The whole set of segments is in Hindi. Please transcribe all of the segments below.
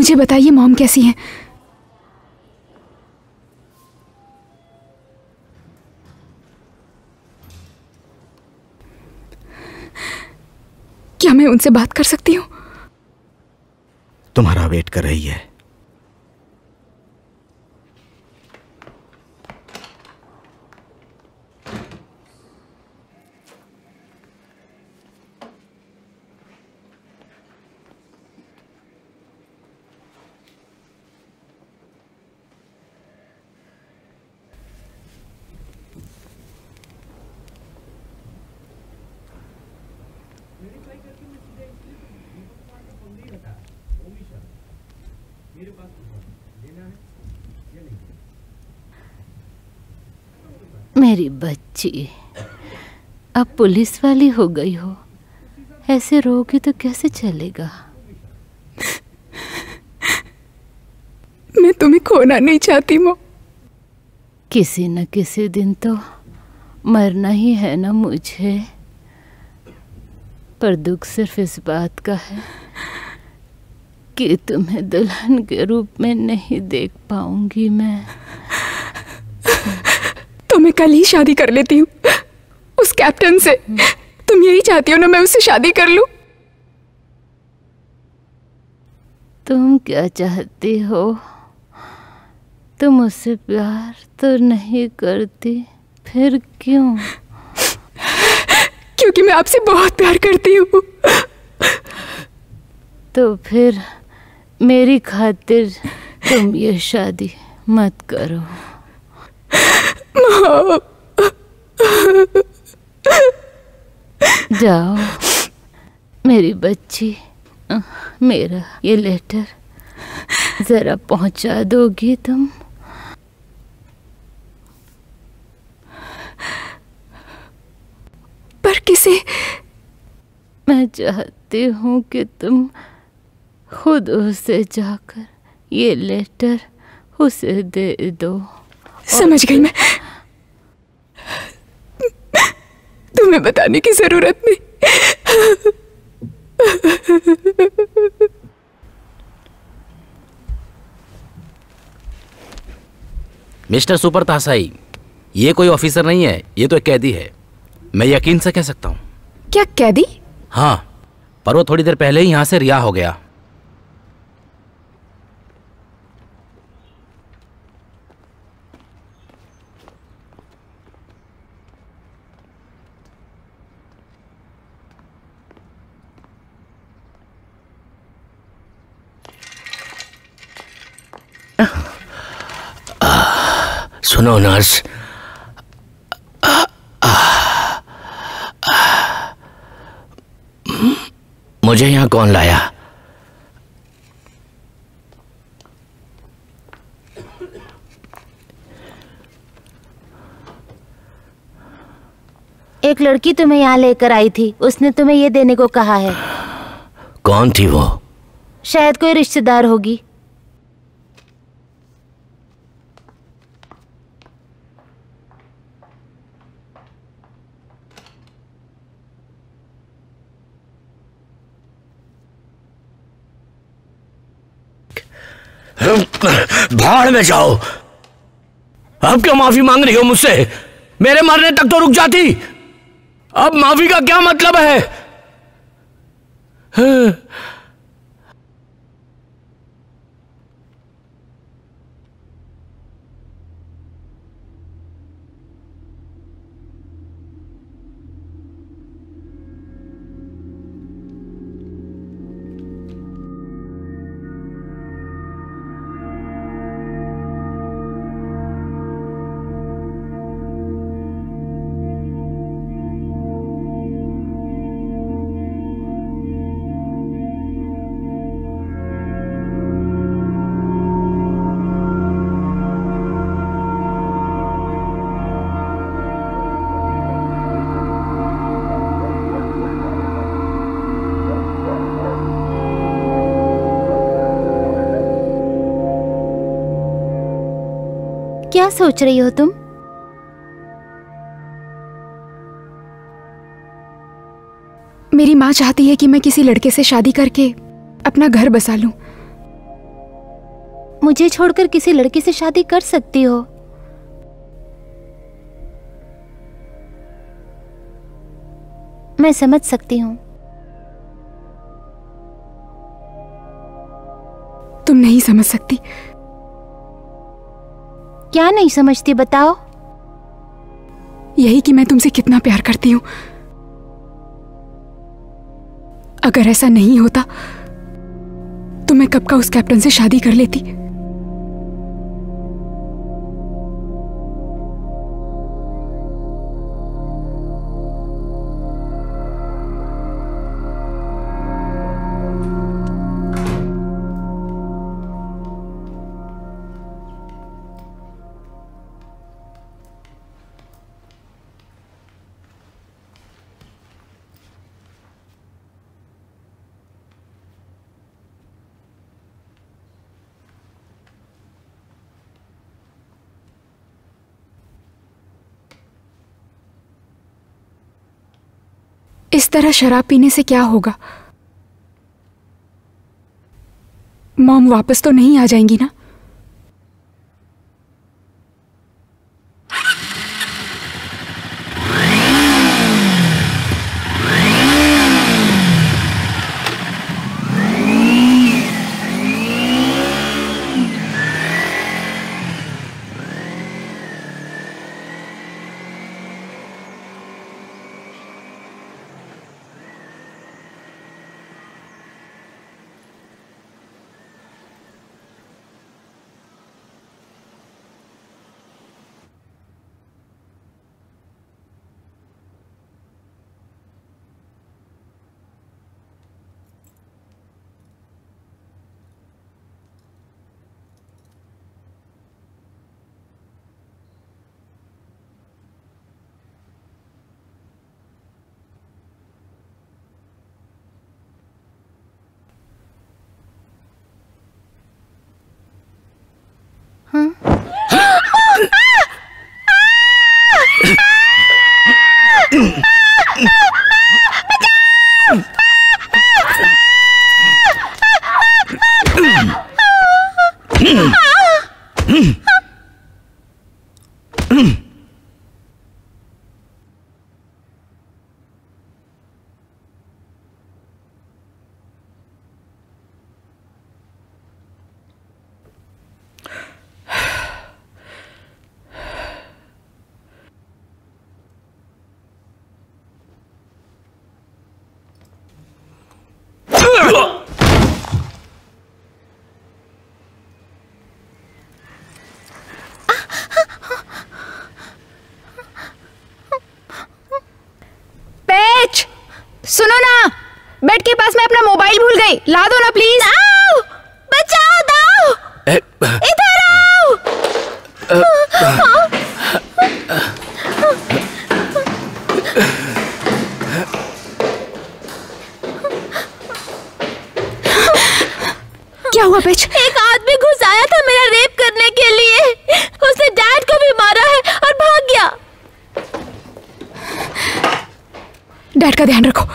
मुझे बताइए मॉम कैसी हैं? क्या मैं उनसे बात कर सकती हूँ? तुम्हारा वेट कर रही है। मेरी बच्ची, अब पुलिस वाली हो गई हो, ऐसे रोगी तो कैसे चलेगा? मैं तुम्हें खोना नहीं चाहती मॉम। किसी न किसी दिन तो मरना ही है ना मुझे, पर दुख सिर्फ इस बात का है कि तुम्हें दुल्हन के रूप में नहीं देख पाऊंगी मैं। तो मैं कल ही शादी कर लेती हूँ उस कैप्टन से। तुम यही चाहती हो ना मैं उससे शादी कर लूं? तुम क्या चाहती हो? तुम उससे प्यार तो नहीं करती, फिर क्यों? क्योंकि मैं आपसे बहुत प्यार करती हूँ। तो फिर मेरी खातिर तुम ये शादी मत करो। जाओ मेरी बच्ची, मेरा ये लेटर जरा पहुंचा दोगी तुम? पर किसे? मैं चाहती हूँ कि तुम खुद उसे जाकर ये लेटर उसे दे दो। समझ गई मैं। तुम्हें बताने की जरूरत नहीं। मिस्टर सुपर तासाई, ये कोई ऑफिसर नहीं है, ये तो एक कैदी है। मैं यकीन से कह सकता हूँ। क्या कैदी? हाँ, पर वो थोड़ी देर पहले ही यहाँ से रिहा हो गया। सुनो नर्स, मुझे यहाँ कौन लाया? एक लड़की तुम्हें यहाँ लेकर आई थी, उसने तुम्हें ये देने को कहा है। कौन थी वो? शायद कोई रिश्तेदार होगी। भाड़ में जाओ। अब क्यों माफी मांग रही हो मुझसे? मेरे मरने तक तो रुक जाती। अब माफी का क्या मतलब है? क्या सोच रही हो तुम? मेरी माँ चाहती है कि मैं किसी लड़के से शादी करके अपना घर बसा लूं। मुझे छोड़कर किसी लड़की से शादी कर सकती हो। मैं समझ सकती हूँ। तुम नहीं समझ सकती। क्या नहीं समझती बताओ। यही कि मैं तुमसे कितना प्यार करती हूँ। अगर ऐसा नहीं होता तो मैं कब का उस कैप्टन से शादी कर लेती। इस तरह शराब पीने से क्या होगा? मॉम वापस तो नहीं आ जाएंगी ना? सुनो ना, बेड के पास मैं अपना मोबाइल भूल गई, ला दो ना प्लीज। आओ, बचाओ, दाओ, इधर आओ। क्या हुआ बेच? एक आदमी घुस आया था मेरा रेप करने के लिए। उसने डैड को भी मारा है और भाग गया। डैड का ध्यान रखो।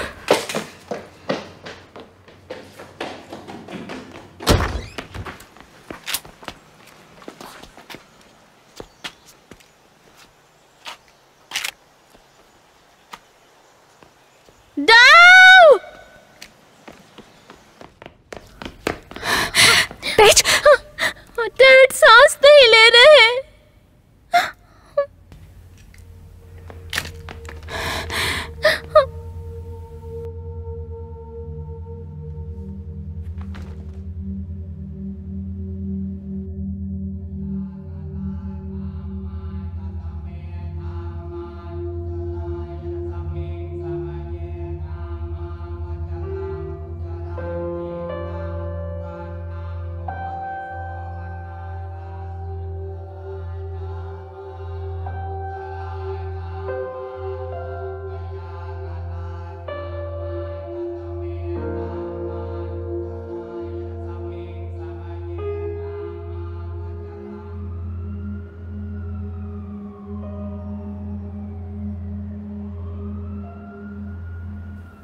डैड सांस नहीं ले रहे हैं।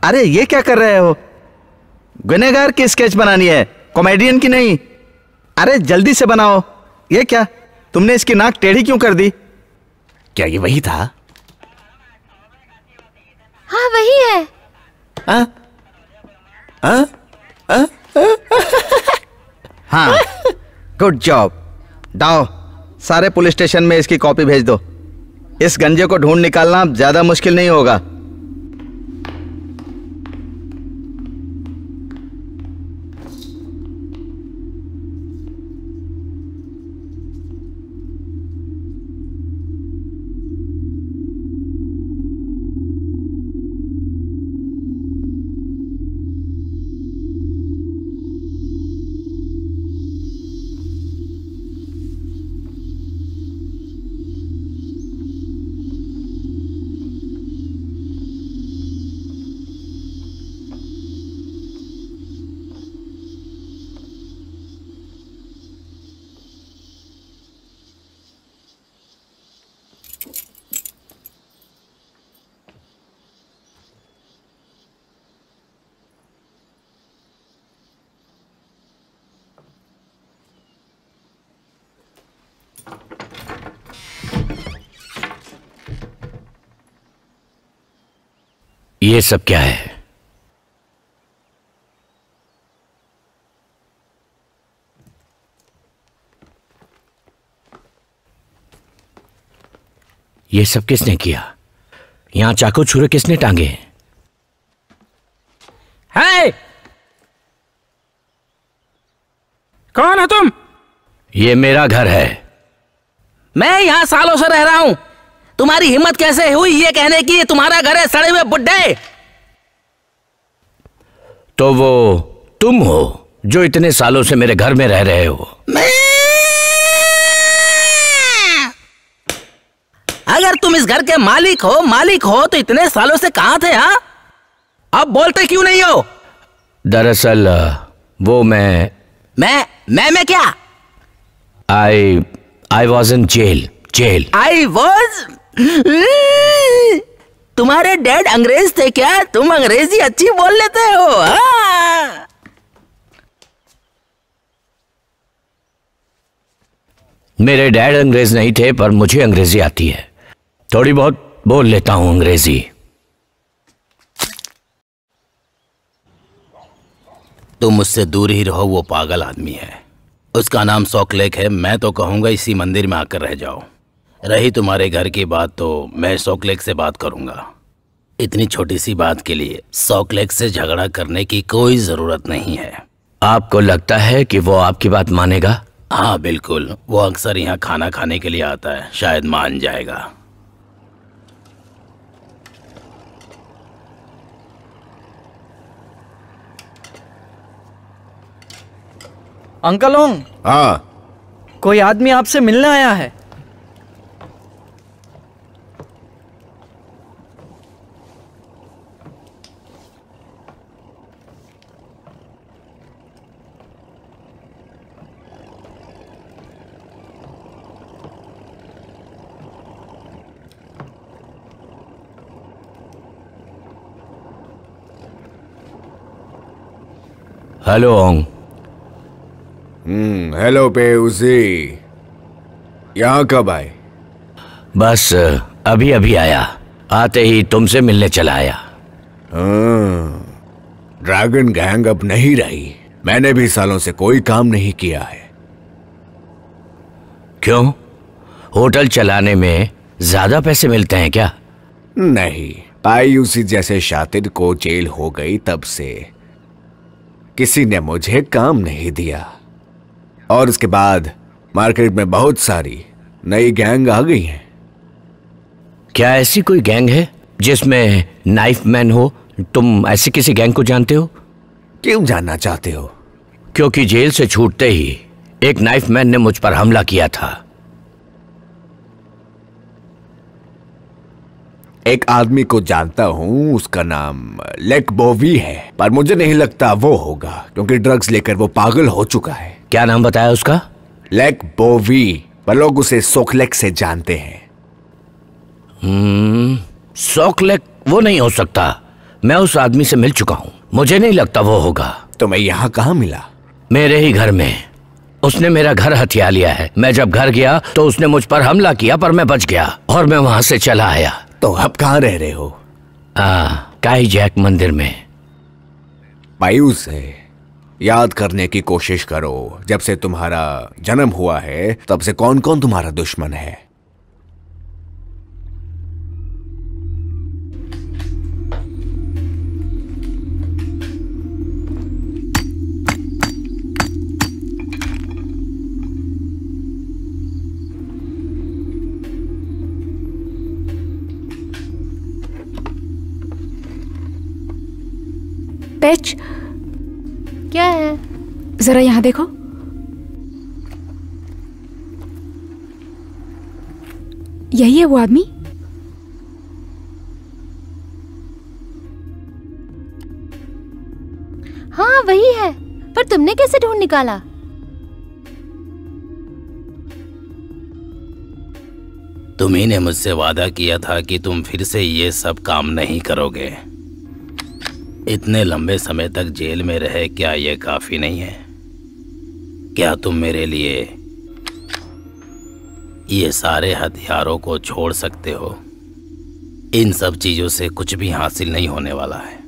अरे ये क्या कर रहे हो? गुनहगार की स्केच बनानी है, कॉमेडियन की नहीं। अरे जल्दी से बनाओ। ये क्या, तुमने इसकी नाक टेढ़ी क्यों कर दी? क्या ये वही था? हाँ वही है। हाँ, गुड जॉब। दाओ, सारे पुलिस स्टेशन में इसकी कॉपी भेज दो। इस गंजे को ढूंढ निकालना ज्यादा मुश्किल नहीं होगा। ये सब क्या है? ये सब किसने किया? यहां चाकू छुरे किसने टांगे? है? कौन हो तुम? ये मेरा घर है। मैं यहां सालों से रह रहा हूं। तुम्हारी हिम्मत कैसे हुई ये कहने की ये तुम्हारा घर है, सड़े हुए बुड्ढे? तो वो तुम हो जो इतने सालों से मेरे घर में रह रहे हो? अगर तुम इस घर के मालिक हो तो इतने सालों से कहां थे? हाँ, अब बोलते क्यों नहीं हो? दरअसल वो मैं क्या? I was in jail. I was? तुम्हारे डैड अंग्रेज थे क्या? तुम अंग्रेजी अच्छी बोल लेते हो। हाँ? मेरे डैड अंग्रेज नहीं थे, पर मुझे अंग्रेजी आती है। थोड़ी बहुत बोल लेता हूं अंग्रेजी। तुम मुझसे दूर ही रहो, वो पागल आदमी है। उसका नाम सॉकलेक है। मैं तो कहूंगा इसी मंदिर में आकर रह जाओ। रही तुम्हारे घर की बात तो मैं सॉकलेक से बात करूंगा। इतनी छोटी सी बात के लिए सॉकलेक से झगड़ा करने की कोई जरूरत नहीं है। आपको लगता है कि वो आपकी बात मानेगा? हाँ बिल्कुल, वो अक्सर यहाँ खाना खाने के लिए आता है, शायद मान जाएगा। अंकल ओंग। हाँ, कोई आदमी आपसे मिलने आया है। हेलो ओंग। हेलो पेउसी, यहाँ कब आए? बस अभी अभी आया। आते ही तुमसे मिलने चला आया। ड्रैगन गैंग अब नहीं रही। मैंने भी सालों से कोई काम नहीं किया है। क्यों? होटल चलाने में ज्यादा पैसे मिलते हैं क्या? नहीं, पायूसी जैसे शातिर को जेल हो गई तब से किसी ने मुझे काम नहीं दिया। और उसके बाद मार्केट में बहुत सारी नई गैंग आ गई हैं। क्या ऐसी कोई गैंग है जिसमें नाइफ मैन हो? तुम ऐसी किसी गैंग को जानते हो? क्यों जानना चाहते हो? क्योंकि जेल से छूटते ही एक नाइफ मैन ने मुझ पर हमला किया था। एक आदमी को जानता हूं, उसका नाम लेक बोवी है, पर मुझे नहीं लगता वो होगा क्योंकि ड्रग्स लेकर वो पागल हो चुका है। क्या नाम बताया उसका? लेक बोवी, पर लोग उसे सोकलेक से जानते हैं। सोकलेक वो नहीं हो सकता। मैं उस आदमी से मिल चुका हूं, मुझे नहीं लगता वो होगा। तो मैं यहाँ कहाँ मिला? मेरे ही घर में। उसने मेरा घर हथिया लिया है। मैं जब घर गया तो उसने मुझ पर हमला किया, पर मैं बच गया और मैं वहां से चला आया। तो अब कहाँ रह रहे हो? काई जैक मंदिर में। मायूस है, याद करने की कोशिश करो। जब से तुम्हारा जन्म हुआ है तब से कौन कौन तुम्हारा दुश्मन है? पेच, क्या है? जरा यहाँ देखो। यही है वो आदमी? हाँ वही है, पर तुमने कैसे ढूंढ निकाला? तुम्ही ने मुझसे वादा किया था कि तुम फिर से ये सब काम नहीं करोगे। इतने लंबे समय तक जेल में रहे, क्या ये काफी नहीं है? क्या तुम मेरे लिए ये सारे हथियारों को छोड़ सकते हो? इन सब चीजों से कुछ भी हासिल नहीं होने वाला है।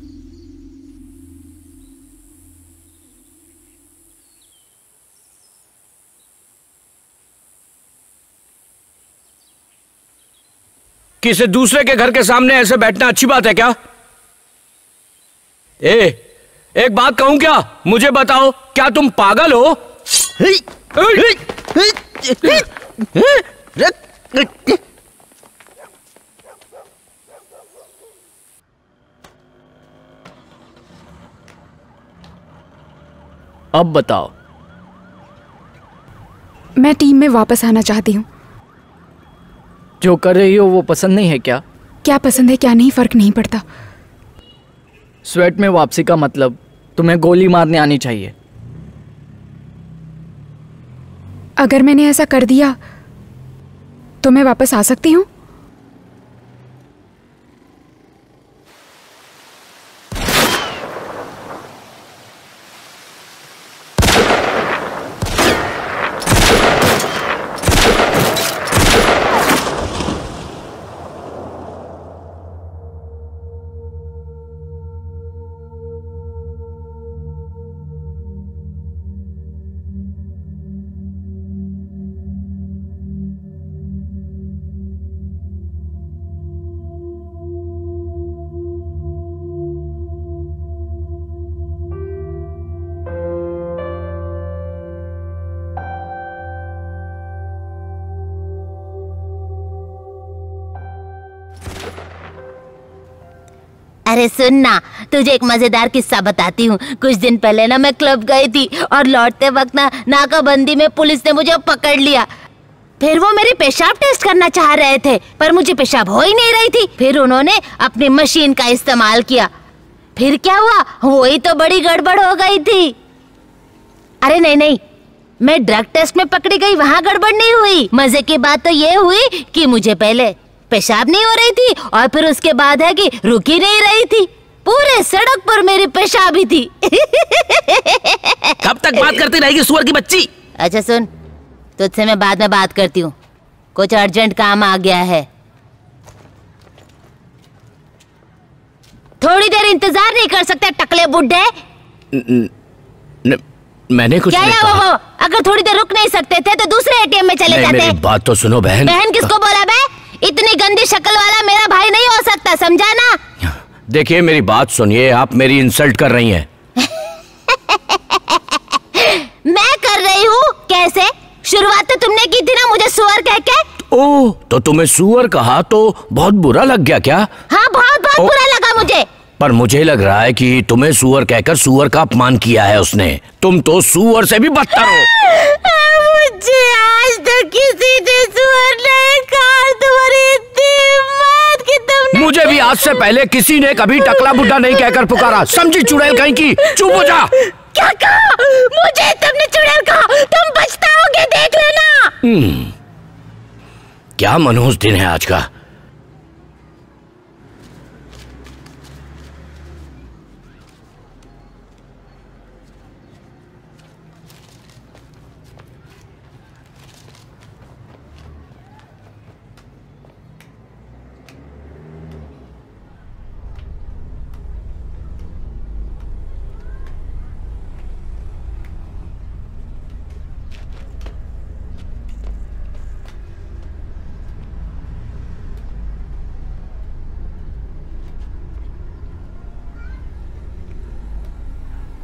किसी दूसरे के घर के सामने ऐसे बैठना अच्छी बात है क्या? एक बात कहूं क्या? मुझे बताओ, क्या तुम पागल हो? अब बताओ। मैं टीम में वापस आना चाहती हूँ। जो कर रही हो वो पसंद नहीं है क्या? क्या पसंद है क्या नहीं फर्क नहीं पड़ता। स्वेट में वापसी का मतलब तुम्हें गोली मारने आनी चाहिए। अगर मैंने ऐसा कर दिया तो मैं वापस आ सकती हूँ? अरे सुन ना, तुझे एक मजेदार किस्सा बताती हूँ। कुछ दिन पहले ना मैं क्लब गई थी और लौटते वक्त ना नाकाबंदी में पुलिस ने मुझे पकड़ लिया। फिर वो मेरी पेशाब टेस्ट करना चाह रहे थे, पर मुझे पेशाब हो ही नहीं रही थी। फिर उन्होंने अपनी मशीन का इस्तेमाल किया। फिर क्या हुआ, वही तो बड़ी गड़बड़ हो गई थी। अरे नहीं नहीं, मैं ड्रग टेस्ट में पकड़ी गई, वहाँ गड़बड़ नहीं हुई। मजे की बात तो ये हुई कि मुझे पहले पेशाब नहीं हो रही थी और फिर उसके बाद है कि रुक ही नहीं रही थी। पूरे सड़क पर मेरी पेशाब ही थी। कब तक बात करती रहेगी सुअर की बच्ची? अच्छा सुन, तुझसे मैं बाद में बात करती हूँ, कुछ अर्जेंट काम आ गया है। थोड़ी देर इंतजार नहीं कर सकते टकले बुड्ढे? मैंने कुछ क्या नहीं कहा। वो अगर थोड़ी देर रुक नहीं सकते थे तो दूसरे एटीएम में चले जाते। मेरी बात तो सुनो बहन। बहन किसको बोला बे? इतनी गंदी शक्ल वाला मेरा भाई नहीं हो सकता, समझा ना? देखिए मेरी बात सुनिए, आप मेरी इंसल्ट कर रही हैं। मैं कर रही हूँ? कैसे? शुरुआत तो तुमने की थी ना मुझे सुअर कह के। ओह, तो तुम्हें सुअर कहा तो बहुत बुरा लग गया क्या? हाँ बहुत बहुत बुरा लगा मुझे। पर मुझे लग रहा है कि तुम्हें सुअर कहकर सुअर का अपमान किया है उसने। तुम तो सुअर से भी बदतर हो। मुझे आज तक किसी ने सुअर नहीं कहा। तुम्हारी इतनी हिम्मत कि तुमने मुझे भी आज से पहले किसी ने कभी टकला बुड्ढा नहीं कहकर पुकारा। समझी चुड़ैल कहीं की? चुप हो जा। क्या कहा? मुझे तुमने चुड़ैल कहा? तुम पछताओगे, देख लेना। क्या मनहूस दिन है आज का।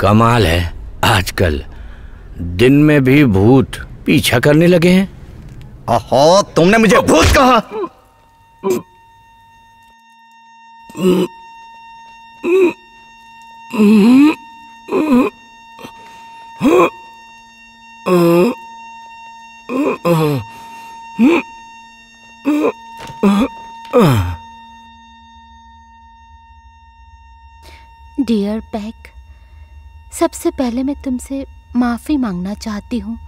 कमाल है, आजकल दिन में भी भूत पीछा करने लगे हैं। ओहो, तुमने मुझे भूत कहा। डियर पैक, सबसे पहले मैं तुमसे माफी मांगना चाहती हूँ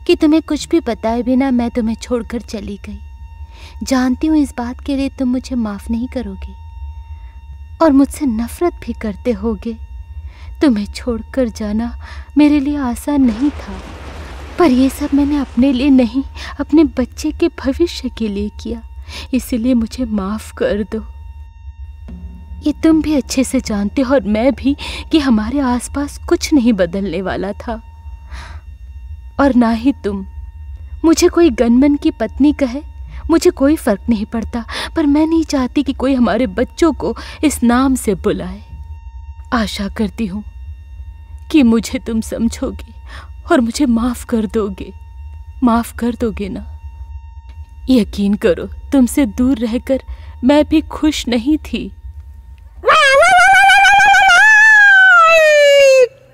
कि तुम्हें कुछ भी बताए बिना मैं तुम्हें छोड़कर चली गई। जानती हूँ इस बात के लिए तुम मुझे माफ नहीं करोगे और मुझसे नफरत भी करते होगे। तुम्हें छोड़कर जाना मेरे लिए आसान नहीं था, पर यह सब मैंने अपने लिए नहीं, अपने बच्चे के भविष्य के लिए किया। इसलिए मुझे माफ कर दो। ये तुम भी अच्छे से जानते हो और मैं भी कि हमारे आसपास कुछ नहीं बदलने वाला था, और ना ही तुम। मुझे कोई गनमैन की पत्नी कहे, मुझे कोई फर्क नहीं पड़ता, पर मैं नहीं चाहती कि कोई हमारे बच्चों को इस नाम से बुलाए। आशा करती हूँ कि मुझे तुम समझोगे और मुझे माफ कर दोगे। माफ कर दोगे ना? यकीन करो, तुमसे दूर रहकर मैं भी खुश नहीं थी।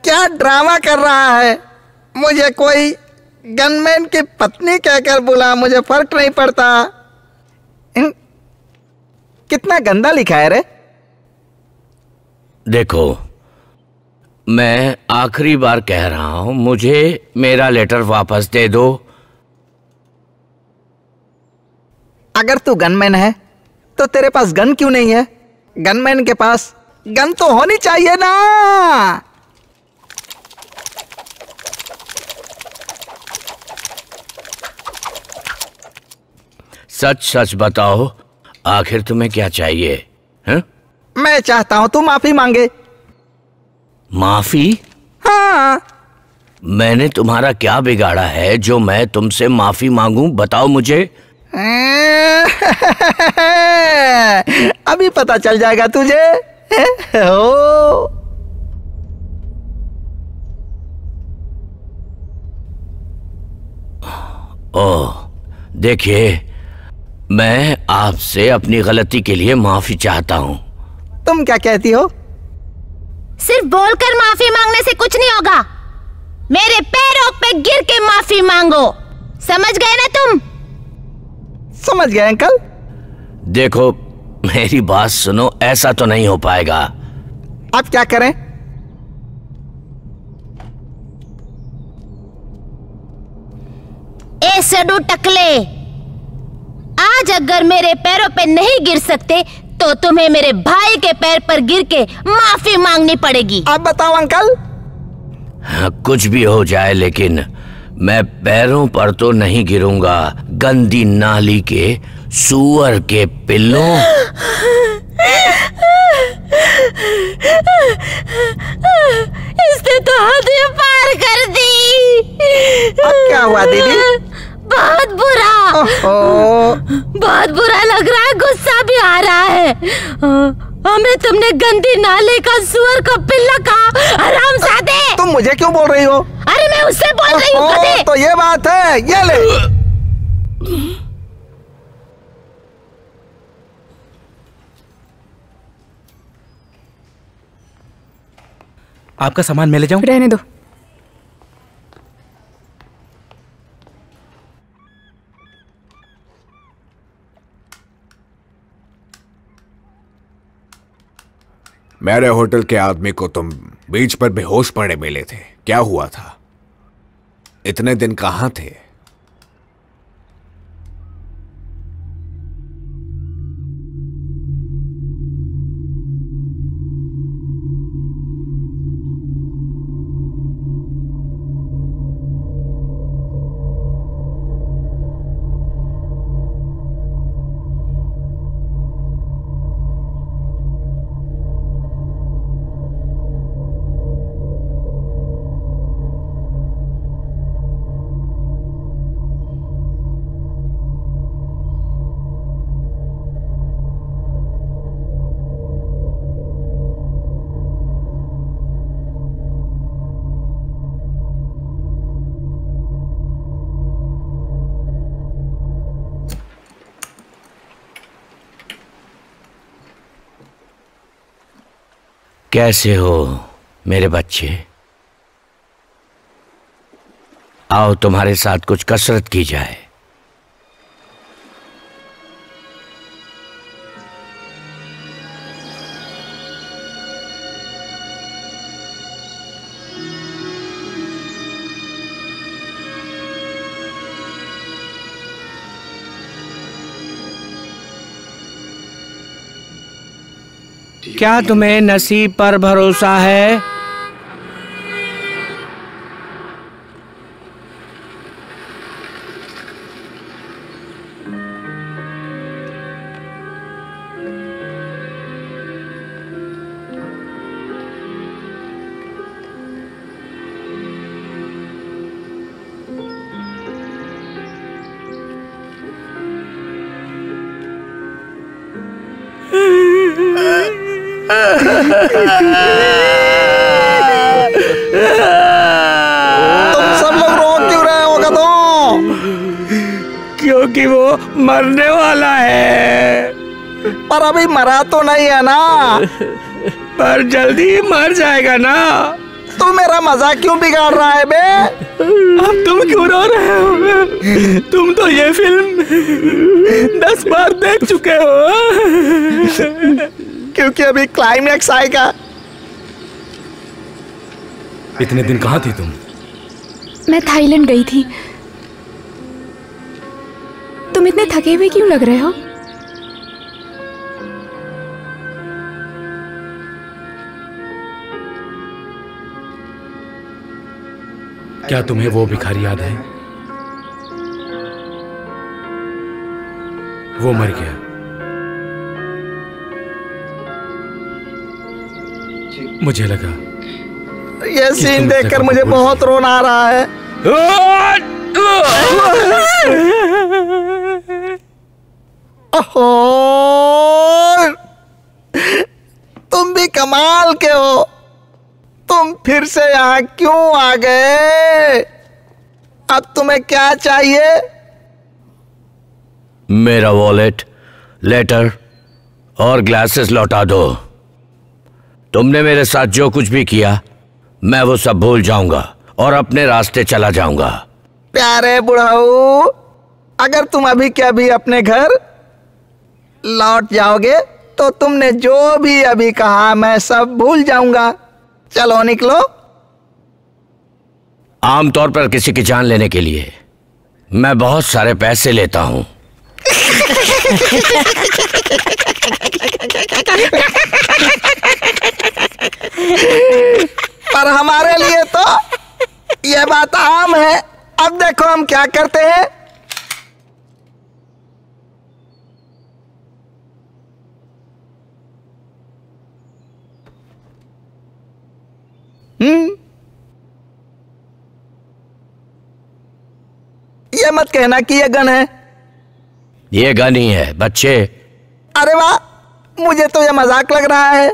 क्या ड्रामा कर रहा है? मुझे कोई गनमैन की पत्नी कहकर बुला, मुझे फर्क नहीं पड़ता। कितना गंदा लिखा है रे। देखो, मैं आखिरी बार कह रहा हूं, मुझे मेरा लेटर वापस दे दो। अगर तू गनमैन है तो तेरे पास गन क्यों नहीं है? गनमैन के पास गन तो होनी चाहिए ना। सच सच बताओ, आखिर तुम्हें क्या चाहिए? हैं? मैं चाहता हूं तू माफी मांगे। माफी? हाँ। मैंने तुम्हारा क्या बिगाड़ा है जो मैं तुमसे माफी मांगूं? बताओ मुझे। अभी पता चल जाएगा तुझे। ओ। ओह, देखिए, मैं आपसे अपनी गलती के लिए माफी चाहता हूँ। तुम क्या कहती हो? सिर्फ बोलकर माफी मांगने से कुछ नहीं होगा। मेरे पैरों पे गिर के माफी मांगो। समझ गए ना तुम? समझ गए अंकल। देखो, मेरी बात सुनो, ऐसा तो नहीं हो पाएगा। अब क्या करें? ए सडू टकले, आज अगर मेरे पैरों पे नहीं गिर सकते तो तुम्हें मेरे भाई के पैर पर गिर के माफी मांगनी पड़ेगी। अब बताओ अंकल। कुछ भी हो जाए, लेकिन मैं पैरों पर तो नहीं गिरूंगा। गंदी नाली के सूअर के पिल्लों। इसने तो हद ही पार कर दी। अब क्या हुआ दीदी? बहुत बुरा। बहुत बुरा लग रहा है, गुस्सा भी आ रहा है। हमें तुमने गंदी नाले का सुअर का पिल्ला कहा। हरामजादे। तुम मुझे क्यों बोल रही हो? अरे मैं उससे बोल रही हूँ। तो ये बात है, ये ले। आपका सामान मैं ले जाऊं? रहने दो। मेरे होटल के आदमी को तुम बीच पर बेहोश पड़े मिले थे। क्या हुआ था? इतने दिन कहां थे? कैसे हो मेरे बच्चे? आओ तुम्हारे साथ कुछ कसरत की जाए। क्या तुम्हें नसीब पर भरोसा है? तुम सब लोग रो क्यों रहे हो गधों? क्योंकि वो मरने वाला है। पर अभी मरा तो नहीं है ना? पर जल्दी ही मर जाएगा ना। तू मेरा मजाक क्यों बिगाड़ रहा है बे? अब तुम क्यों रो रहे हो? तुम तो ये फिल्म 10 बार देख चुके हो। क्योंकि अभी क्लाइमैक्स आएगा। इतने दिन कहाँ थी तुम? मैं थाईलैंड गई थी। तुम इतने थके हुए क्यों लग रहे हो? क्या तुम्हें वो भिखारी याद है? वो मर गया। मुझे लगा ये सीन देखकर मुझे बहुत रोना आ रहा है। ओहो, तुम भी कमाल के हो। तुम फिर से यहाँ क्यों आ गए? अब तुम्हें क्या चाहिए? मेरा वॉलेट, लेटर और ग्लासेस लौटा दो। तुमने मेरे साथ जो कुछ भी किया मैं वो सब भूल जाऊंगा और अपने रास्ते चला जाऊंगा। प्यारे बुढ़ाऊ, अगर तुम अभी के अभी अपने घर लौट जाओगे तो तुमने जो भी अभी कहा मैं सब भूल जाऊंगा। चलो निकलो। आमतौर पर किसी की जान लेने के लिए मैं बहुत सारे पैसे लेता हूं। पर हमारे लिए तो यह बात आम है। अब देखो हम क्या करते हैं। ये मत कहना कि ये गन है। ये गन ही है बच्चे। अरे वाह, मुझे तो ये मजाक लग रहा है।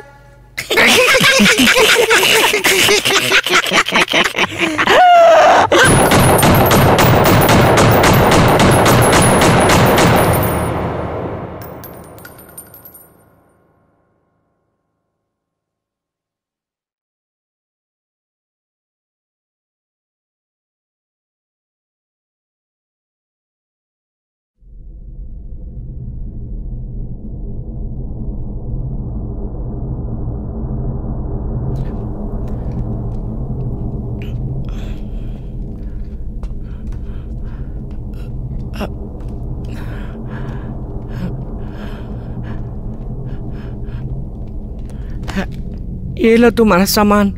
ये लो तुम्हारा सामान।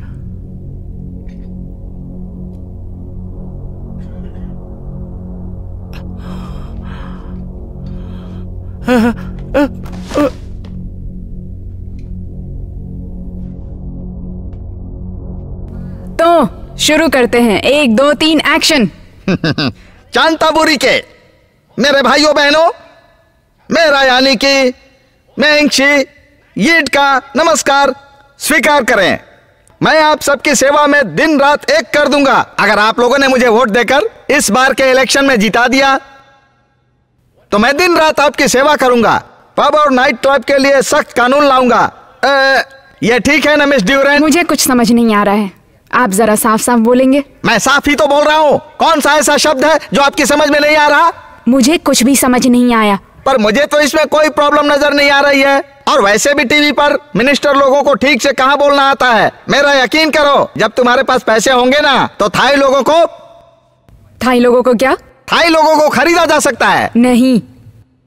तो शुरू करते हैं। 1 2 3 एक्शन। चांताबुरी के मेरे भाइयों बहनों, मेरा यानी कि मेंगशी यीट का नमस्कार स्वीकार करें। मैं आप सबकी सेवा में दिन रात एक कर दूंगा। अगर आप लोगों ने मुझे वोट देकर इस बार के इलेक्शन में जिता दिया तो मैं दिन रात आपकी सेवा करूंगा। पब और नाइट क्लब के लिए सख्त कानून लाऊंगा। ये ठीक है ना मिस ड्यूरेन? मुझे कुछ समझ नहीं आ रहा है, आप जरा साफ साफ बोलेंगे? मैं साफ ही तो बोल रहा हूँ। कौन सा ऐसा शब्द है जो आपकी समझ में नहीं आ रहा? मुझे कुछ भी समझ नहीं आया। पर मुझे तो इसमें कोई प्रॉब्लम नजर नहीं आ रही है। और वैसे भी टीवी पर मिनिस्टर लोगों को ठीक से कहाँ बोलना आता है। मेरा यकीन करो, जब तुम्हारे पास पैसे होंगे ना तो थाई लोगों को क्या? थाई लोगों को खरीदा जा सकता है। नहीं,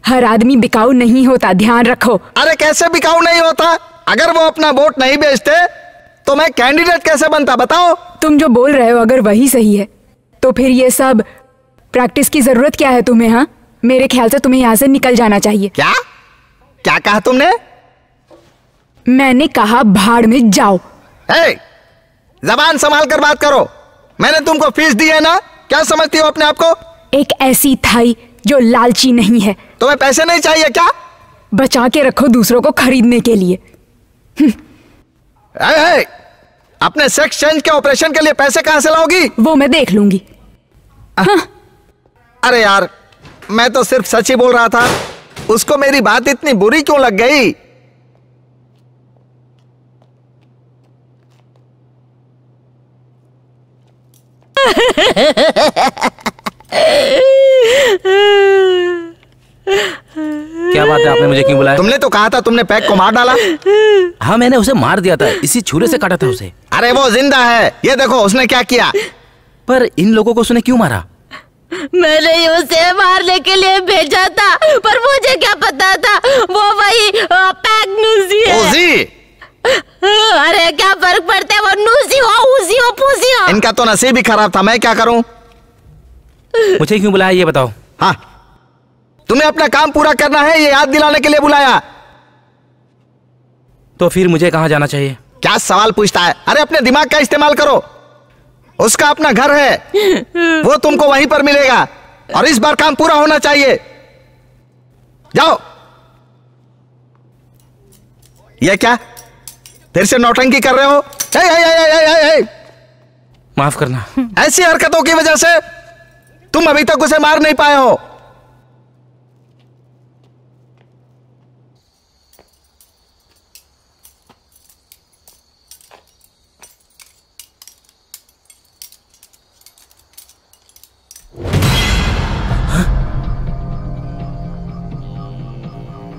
हर आदमी बिकाऊ नहीं होता, ध्यान रखो। अरे कैसे बिकाऊ नहीं होता? अगर वो अपना वोट नहीं बेचते तो मैं कैंडिडेट कैसे बनता, बताओ? तुम जो बोल रहे हो अगर वही सही है तो फिर ये सब प्रैक्टिस की जरूरत क्या है तुम्हें? हाँ, मेरे ख्याल से तुम्हें यहाँ से निकल जाना चाहिए। क्या क्या कहा तुमने? मैंने कहा भाड़ में जाओ। जबान संभाल कर बात करो। मैंने तुमको फीस दी है ना, क्या समझती हो अपने आप को? एक ऐसी थाई जो लालची नहीं है। तुम्हें पैसे नहीं चाहिए क्या? बचा के रखो दूसरों को खरीदने के लिए। अपने सेक्स चेंज के ऑपरेशन के लिए पैसे कहां से लाओगी? वो मैं देख लूंगी। हाँ। अरे यार, मैं तो सिर्फ सच ही बोल रहा था। उसको मेरी बात इतनी बुरी क्यों लग गई? क्या बात है, आपने मुझे क्यों बुलाया? तुमने तो कहा था तुमने पैक को मार डाला। हाँ, मैंने उसे मार दिया था, इसी छुरे से काटा था उसे। अरे वो जिंदा है, ये देखो उसने क्या किया। पर इन लोगों को उसने क्यों मारा? मैंने उसे मारने के लिए भेजा था, पर मुझे क्या पता था वो वही पैक नूसी है। अरे क्या फर्क पड़ता है, वो नूसी हो, उसी हो, पूसी हो। इनका तो नसीब ही खराब था, मैं क्या करूं? मुझे क्यों बुलाया ये बताओ? हाँ, तुम्हें अपना काम पूरा करना है, ये याद दिलाने के लिए बुलाया। तो फिर मुझे कहाँ जाना चाहिए? क्या सवाल पूछता है? अरे अपने दिमाग का इस्तेमाल करो। उसका अपना घर है, वो तुमको वहीं पर मिलेगा और इस बार काम पूरा होना चाहिए। जाओ। ये क्या फिर से नौटंकी कर रहे हो? माफ करना। ऐसी हरकतों की वजह से तुम अभी तक उसे मार नहीं पाए हो।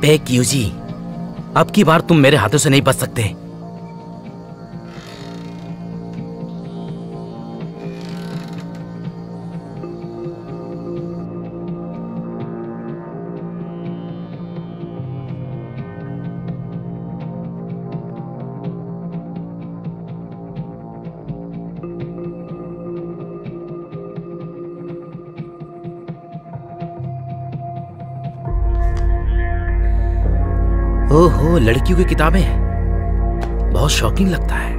पैक यूजी, अब की बार तुम मेरे हाथों से नहीं बच सकते। ओहो, लड़कियों की किताबें, बहुत शौकीन लगता है।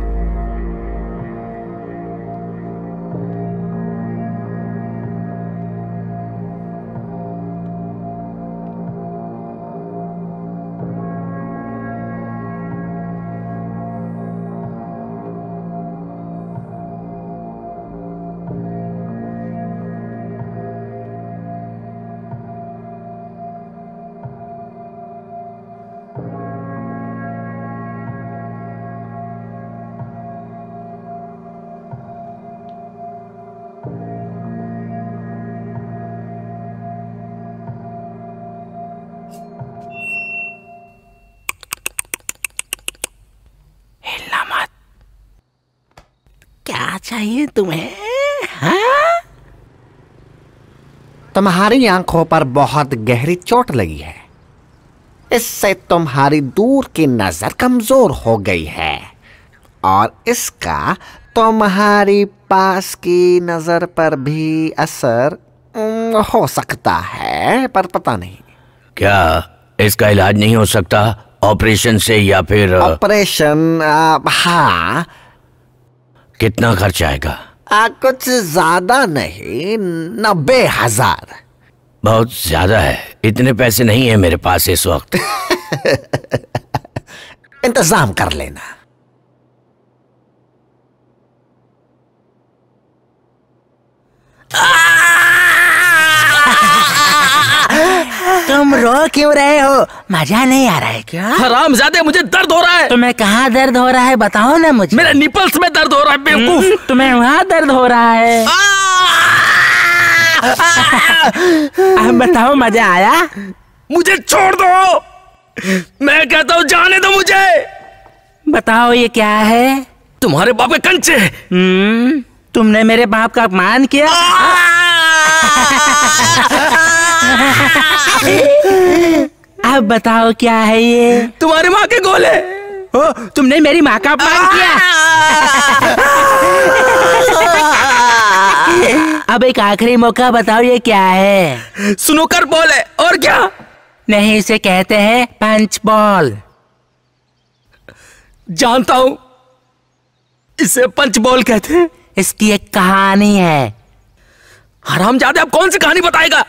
क्या चाहिए तुम्हें? हाँ? तुम्हारी आंखों पर बहुत गहरी चोट लगी है, इससे तुम्हारी दूर की नजर कमजोर हो गई है और इसका तुम्हारी पास की नजर पर भी असर हो सकता है, पर पता नहीं। क्या इसका इलाज नहीं हो सकता ऑपरेशन से, या फिर? ऑपरेशन? हाँ। कितना खर्च आएगा? कुछ ज्यादा नहीं, 90,000। बहुत ज्यादा है, इतने पैसे नहीं है मेरे पास इस वक्त। इंतजाम कर लेना। तुम रो क्यों रहे हो? मजा नहीं आ रहा है क्या? हरामजादे, मुझे दर्द हो रहा है। तुम्हें कहाँ दर्द हो रहा है बताओ ना मुझे। मेरे निपल्स में दर्द हो रहा है बेवकूफ। तुम्हें वहाँ दर्द हो रहा है। अब बताओ मजा आया? मुझे छोड़ दो, मैं कहता हूँ जाने दो मुझे। बताओ ये क्या है? तुम्हारे बाप के कंचे। तुमने मेरे बाप का अपमान किया। अब बताओ क्या है ये? तुम्हारी माँ के गोले। ओ, तुमने मेरी माँ का अपमान किया। अब एक आखिरी मौका बताओ ये क्या है? स्नूकर बॉल है। और क्या? नहीं, इसे कहते हैं पंच बॉल। जानता हूं, इसे पंच बॉल कहते हैं। इसकी एक कहानी है। हरामजादे, अब कौन सी कहानी बताएगा?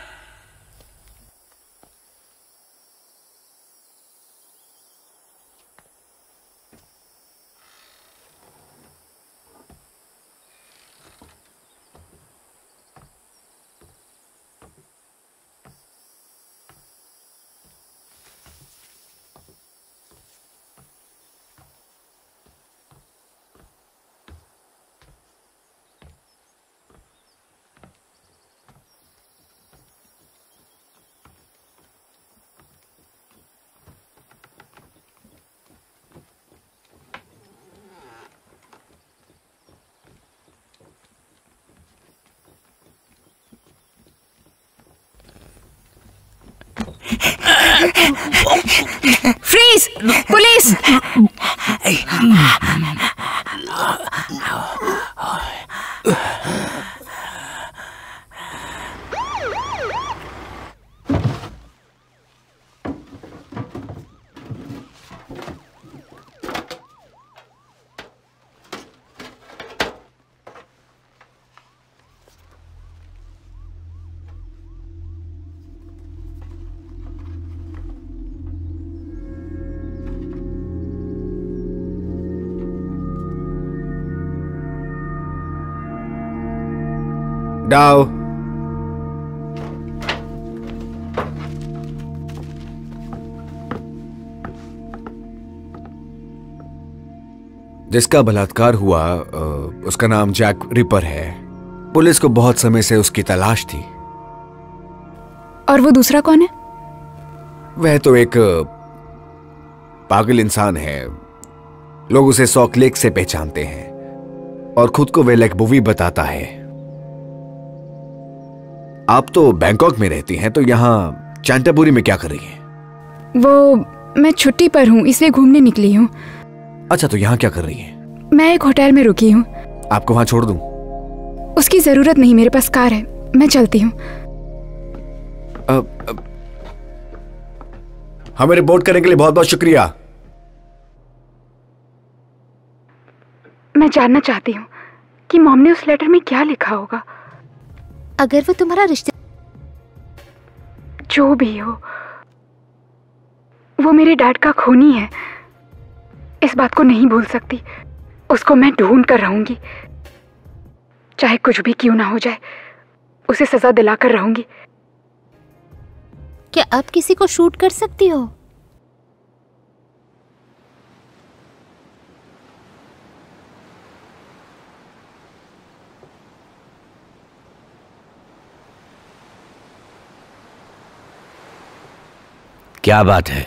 फ्रीज! पुलिस! डाओ। जिसका बलात्कार हुआ उसका नाम जैक रिपर है। पुलिस को बहुत समय से उसकी तलाश थी। और वो दूसरा कौन है? वह तो एक पागल इंसान है। लोग उसे सॉल्ट लेक से पहचानते हैं और खुद को वह लेक बुवी बताता है। आप तो बैंकॉक में रहती हैं, तो यहाँ चैंटाबुरी में क्या कर रही हैं? वो मैं छुट्टी पर हूँ, इसलिए घूमने निकली हूँ। अच्छा, तो यहाँ क्या कर रही हैं? मैं एक होटल में रुकी हूँ। आपको वहाँ छोड़ दूँ? उसकी जरूरत नहीं, मेरे पास कार है, मैं चलती हूँ। हमें रिपोर्ट करने के लिए बहुत बहुत शुक्रिया। मैं जानना चाहती हूँ कि मॉम ने उस लेटर में क्या लिखा होगा। अगर वो तुम्हारा रिश्ते, जो भी हो, वो मेरे डैड का खूनी है। इस बात को नहीं भूल सकती। उसको मैं ढूंढ कर रहूंगी, चाहे कुछ भी क्यों ना हो जाए, उसे सजा दिलाकर रहूंगी। क्या आप किसी को शूट कर सकती हो? क्या बात है?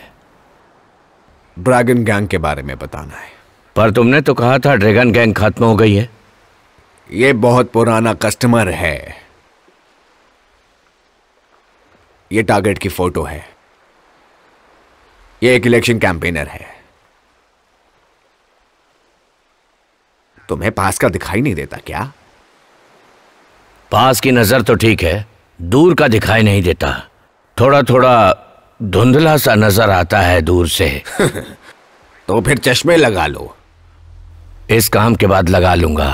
ड्रैगन गैंग के बारे में बताना है। पर तुमने तो कहा था ड्रैगन गैंग खत्म हो गई है। ये बहुत पुराना कस्टमर है। ये टारगेट की फोटो है। ये एक इलेक्शन कैंपेनर है। तुम्हें पास का दिखाई नहीं देता क्या? पास की नजर तो ठीक है, दूर का दिखाई नहीं देता। थोड़ा थोड़ा धुंधला सा नजर आता है दूर से। तो फिर चश्मे लगा लो। इस काम के बाद लगा लूंगा।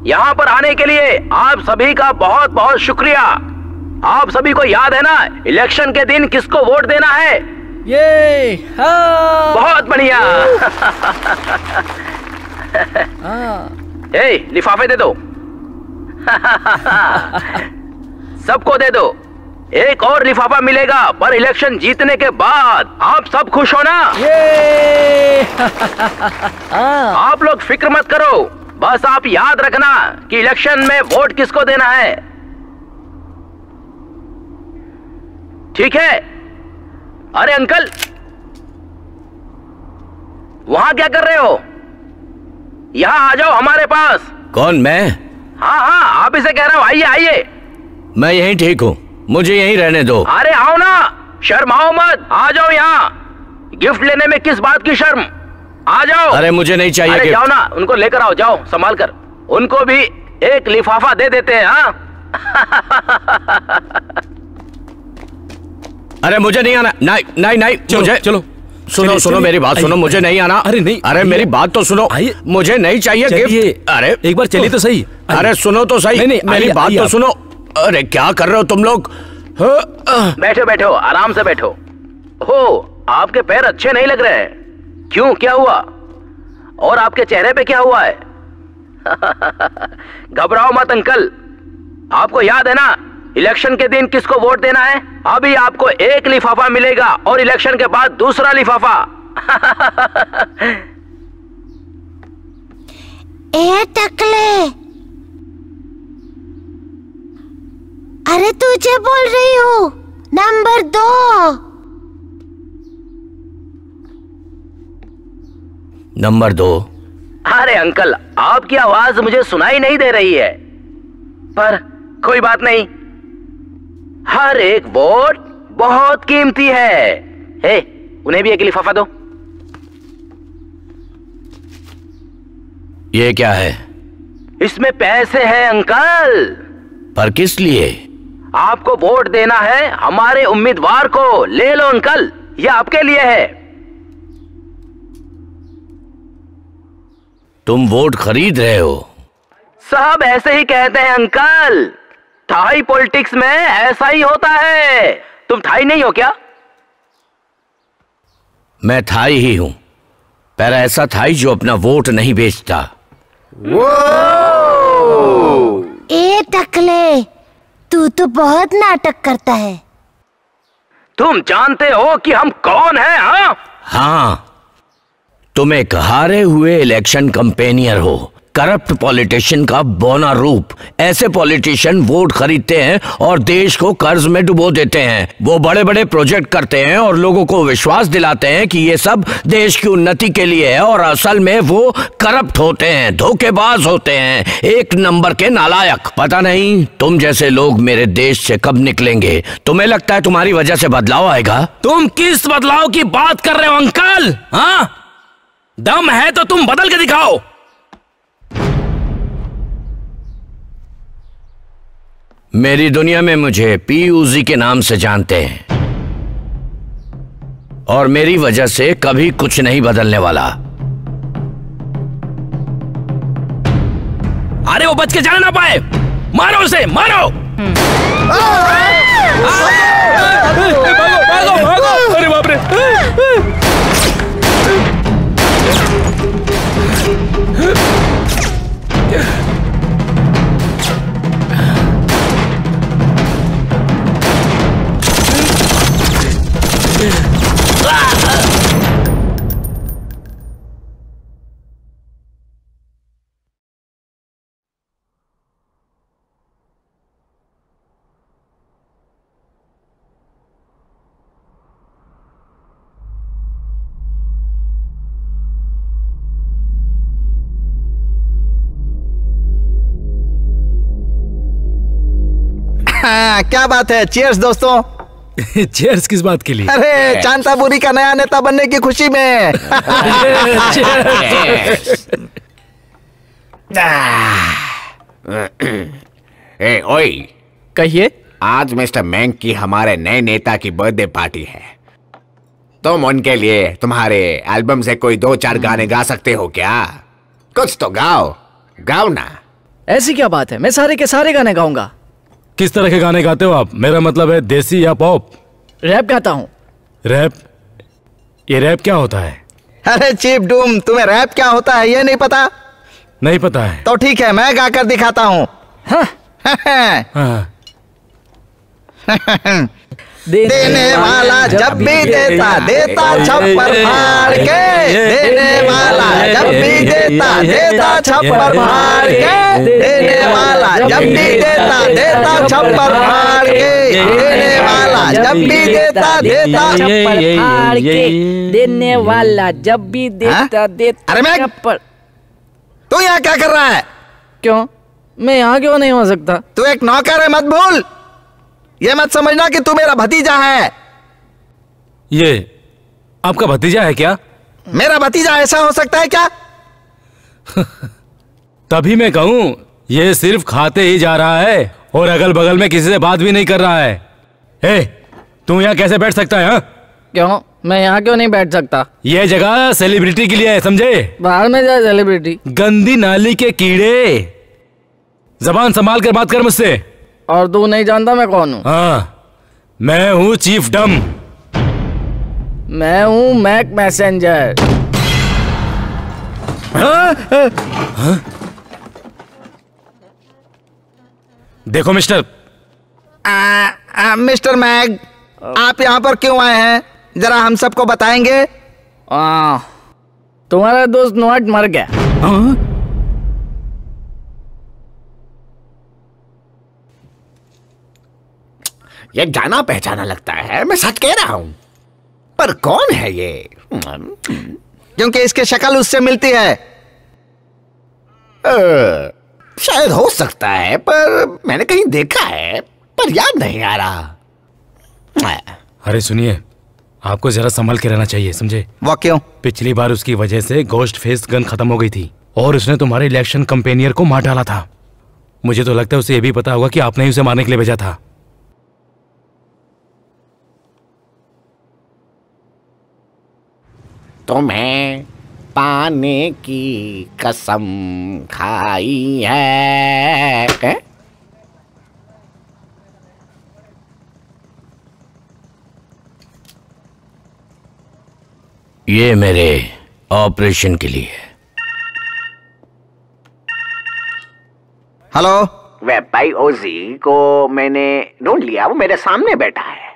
यहाँ पर आने के लिए आप सभी का बहुत बहुत शुक्रिया। आप सभी को याद है ना इलेक्शन के दिन किसको वोट देना है? ये बहुत बढ़िया। ए, लिफाफे दे दो। सबको दे दो। एक और लिफाफा मिलेगा पर इलेक्शन जीतने के बाद। आप सब खुश हो ना? आप लोग फिक्र मत करो, बस आप याद रखना कि इलेक्शन में वोट किसको देना है। ठीक है? अरे अंकल, वहां क्या कर रहे हो? यहाँ आ जाओ हमारे पास। कौन, मैं? हाँ हाँ, आप इसे कह रहा हूँ, आइए आइए। मैं यहीं ठीक हूँ, मुझे यहीं रहने दो। अरे आओ ना, शर्माओ मत, आ जाओ यहाँ। गिफ्ट लेने में किस बात की शर्म, आ जाओ। अरे मुझे नहीं चाहिए अरे गिफ्ट। जाओ ना, उनको लेकर आओ, जाओ संभाल कर। उनको भी एक लिफाफा दे देते हैं। हाँ अरे मुझे नहीं आना। नहीं नहीं नहीं, चलो, मुझे चलो सुनो सुनो मेरी बात सुनो, मुझे नहीं आना। अरे नहीं, अरे मेरी बात तो सुनो, मुझे नहीं चाहिए गिफ्ट। अरे एक बार चलिए तो सही। अरे सुनो तो सही, मेरी बात तो सुनो। अरे क्या कर रहे हो तुम लोग? बैठो बैठो, आराम से बैठो। हो, आपके पैर अच्छे नहीं लग रहे हैं। क्यों, क्या हुआ? और आपके चेहरे पे क्या हुआ है? घबराओ मत अंकल, आपको याद है ना इलेक्शन के दिन किसको वोट देना है? अभी आपको एक लिफाफा मिलेगा और इलेक्शन के बाद दूसरा लिफाफा। ए टकले, अरे तुझे बोल रही हूँ, नंबर 2। नंबर 2? अरे अंकल, आपकी आवाज मुझे सुनाई नहीं दे रही है, पर कोई बात नहीं। हर एक वोट बहुत कीमती है। हे, उन्हें भी एक लिफाफा दो। ये क्या है? इसमें पैसे हैं अंकल। पर किस लिए? आपको वोट देना है हमारे उम्मीदवार को। ले लो अंकल, ये आपके लिए है। तुम वोट खरीद रहे हो? सब ऐसे ही कहते हैं अंकल, थाई पॉलिटिक्स में ऐसा ही होता है। तुम थाई नहीं हो क्या? मैं थाई ही हूं, पर ऐसा थाई जो अपना वोट नहीं बेचता। ए टकले, तू तो बहुत नाटक करता है। तुम जानते हो कि हम कौन हैं? हाँ हाँ, तुम एक हारे हुए इलेक्शन कैंपेनियर हो, करप्ट पॉलिटिशियन का बौना रूप। ऐसे पॉलिटिशियन वोट खरीदते हैं और देश को कर्ज में डुबो देते हैं। वो बड़े बड़े प्रोजेक्ट करते हैं और लोगों को विश्वास दिलाते हैं कि ये सब देश की उन्नति के लिए है, और असल में वो करप्ट होते हैं, धोखेबाज होते हैं, एक नंबर के नालायक। पता नहीं तुम जैसे लोग मेरे देश से कब निकलेंगे। तुम्हें लगता है तुम्हारी वजह से बदलाव आएगा? तुम किस बदलाव की बात कर रहे हो अंकल? हाँ, दम है तो तुम बदल के दिखाओ। मेरी दुनिया में मुझे पीयूजी के नाम से जानते हैं, और मेरी वजह से कभी कुछ नहीं बदलने वाला। अरे वो बच के जाने ना पाए, मारो उसे, मारो। भागो भागो भागो, अरे बाप रे। हाँ, क्या बात है। चीयर्स दोस्तों। चीयर्स किस बात के लिए? अरे चांताबुरी का नया नेता बनने की खुशी में। ए ओए, कहिए। आज मिस्टर मैंग की हमारे नए नेता की बर्थडे पार्टी है। तुम उनके लिए तुम्हारे एल्बम से कोई 2-4 गाने गा सकते हो क्या? कुछ तो गाओ, गाओ ना। ऐसी क्या बात है, मैं सारे के सारे गाने गाऊंगा। किस तरह के गाने गाते हो आप? मेरा मतलब है देसी या पॉप? रैप गाता हूँ। रैप? ये रैप क्या होता है? अरे चीप डूम, तुम्हें रैप क्या होता है ये नहीं पता? नहीं पता है। तो ठीक है, मैं गाकर दिखाता हूँ। देने वाला जब भी देता देता छप्पर फाड़ के, देने वाला जब भी देता देता छप्पर फाड़ के, देने वाला जब भी देता देता छप्पर फाड़ के, देने वाला जब भी देता देता छप्पर फाड़ के, देने वाला जब भी देता देता। अरे मैं छप्पर। तू यहाँ क्या कर रहा है? क्यों? मैं यहाँ क्यों नहीं हो सकता? तू एक नौकर है, मत भूल। ये मत समझना कि तू मेरा भतीजा है। ये आपका भतीजा है क्या? मेरा भतीजा ऐसा हो सकता है क्या? तभी मैं कहूं, ये सिर्फ खाते ही जा रहा है और अगल बगल में किसी से बात भी नहीं कर रहा है। ए, तू यहाँ कैसे बैठ सकता है? हाँ? क्यों? मैं यहाँ क्यों नहीं बैठ सकता? ये जगह सेलिब्रिटी के लिए है, समझे? बाहर में जाए सेलिब्रिटी। गंदी नाली के कीड़े, जबान संभाल कर बात कर मुझसे। और तू नहीं जानता मैं कौन हूँ? हाँ, मैं हूँ चीफ डम। मैं हूँ मैक मैसेंजर। देखो मिस्टर। मिस्टर मैग, आप यहाँ पर क्यों आए हैं? जरा हम सबको बताएंगे। तुम्हारा दोस्त नोट मर गया। ये जाना पहचाना लगता है, मैं सच कह रहा हूं। पर कौन है ये? क्योंकि इसकी शक्ल उससे मिलती है। शायद हो सकता है, पर मैंने कहीं देखा है, पर याद नहीं आ रहा। अरे सुनिए, आपको जरा संभल के रहना चाहिए, समझे? वो क्यों? पिछली बार उसकी वजह से गोस्ट फेस गन खत्म हो गई थी और उसने तुम्हारे इलेक्शन कंपेनियर को मार डाला था। मुझे तो लगता है उसे ये भी पता होगा कि आपने ही उसे मारने के लिए भेजा था। तुम्हें पाने की कसम खाई है? ये मेरे ऑपरेशन के लिए। हेलो। वे भाई ओजी को मैंने ढूंढ लिया, वो मेरे सामने बैठा है।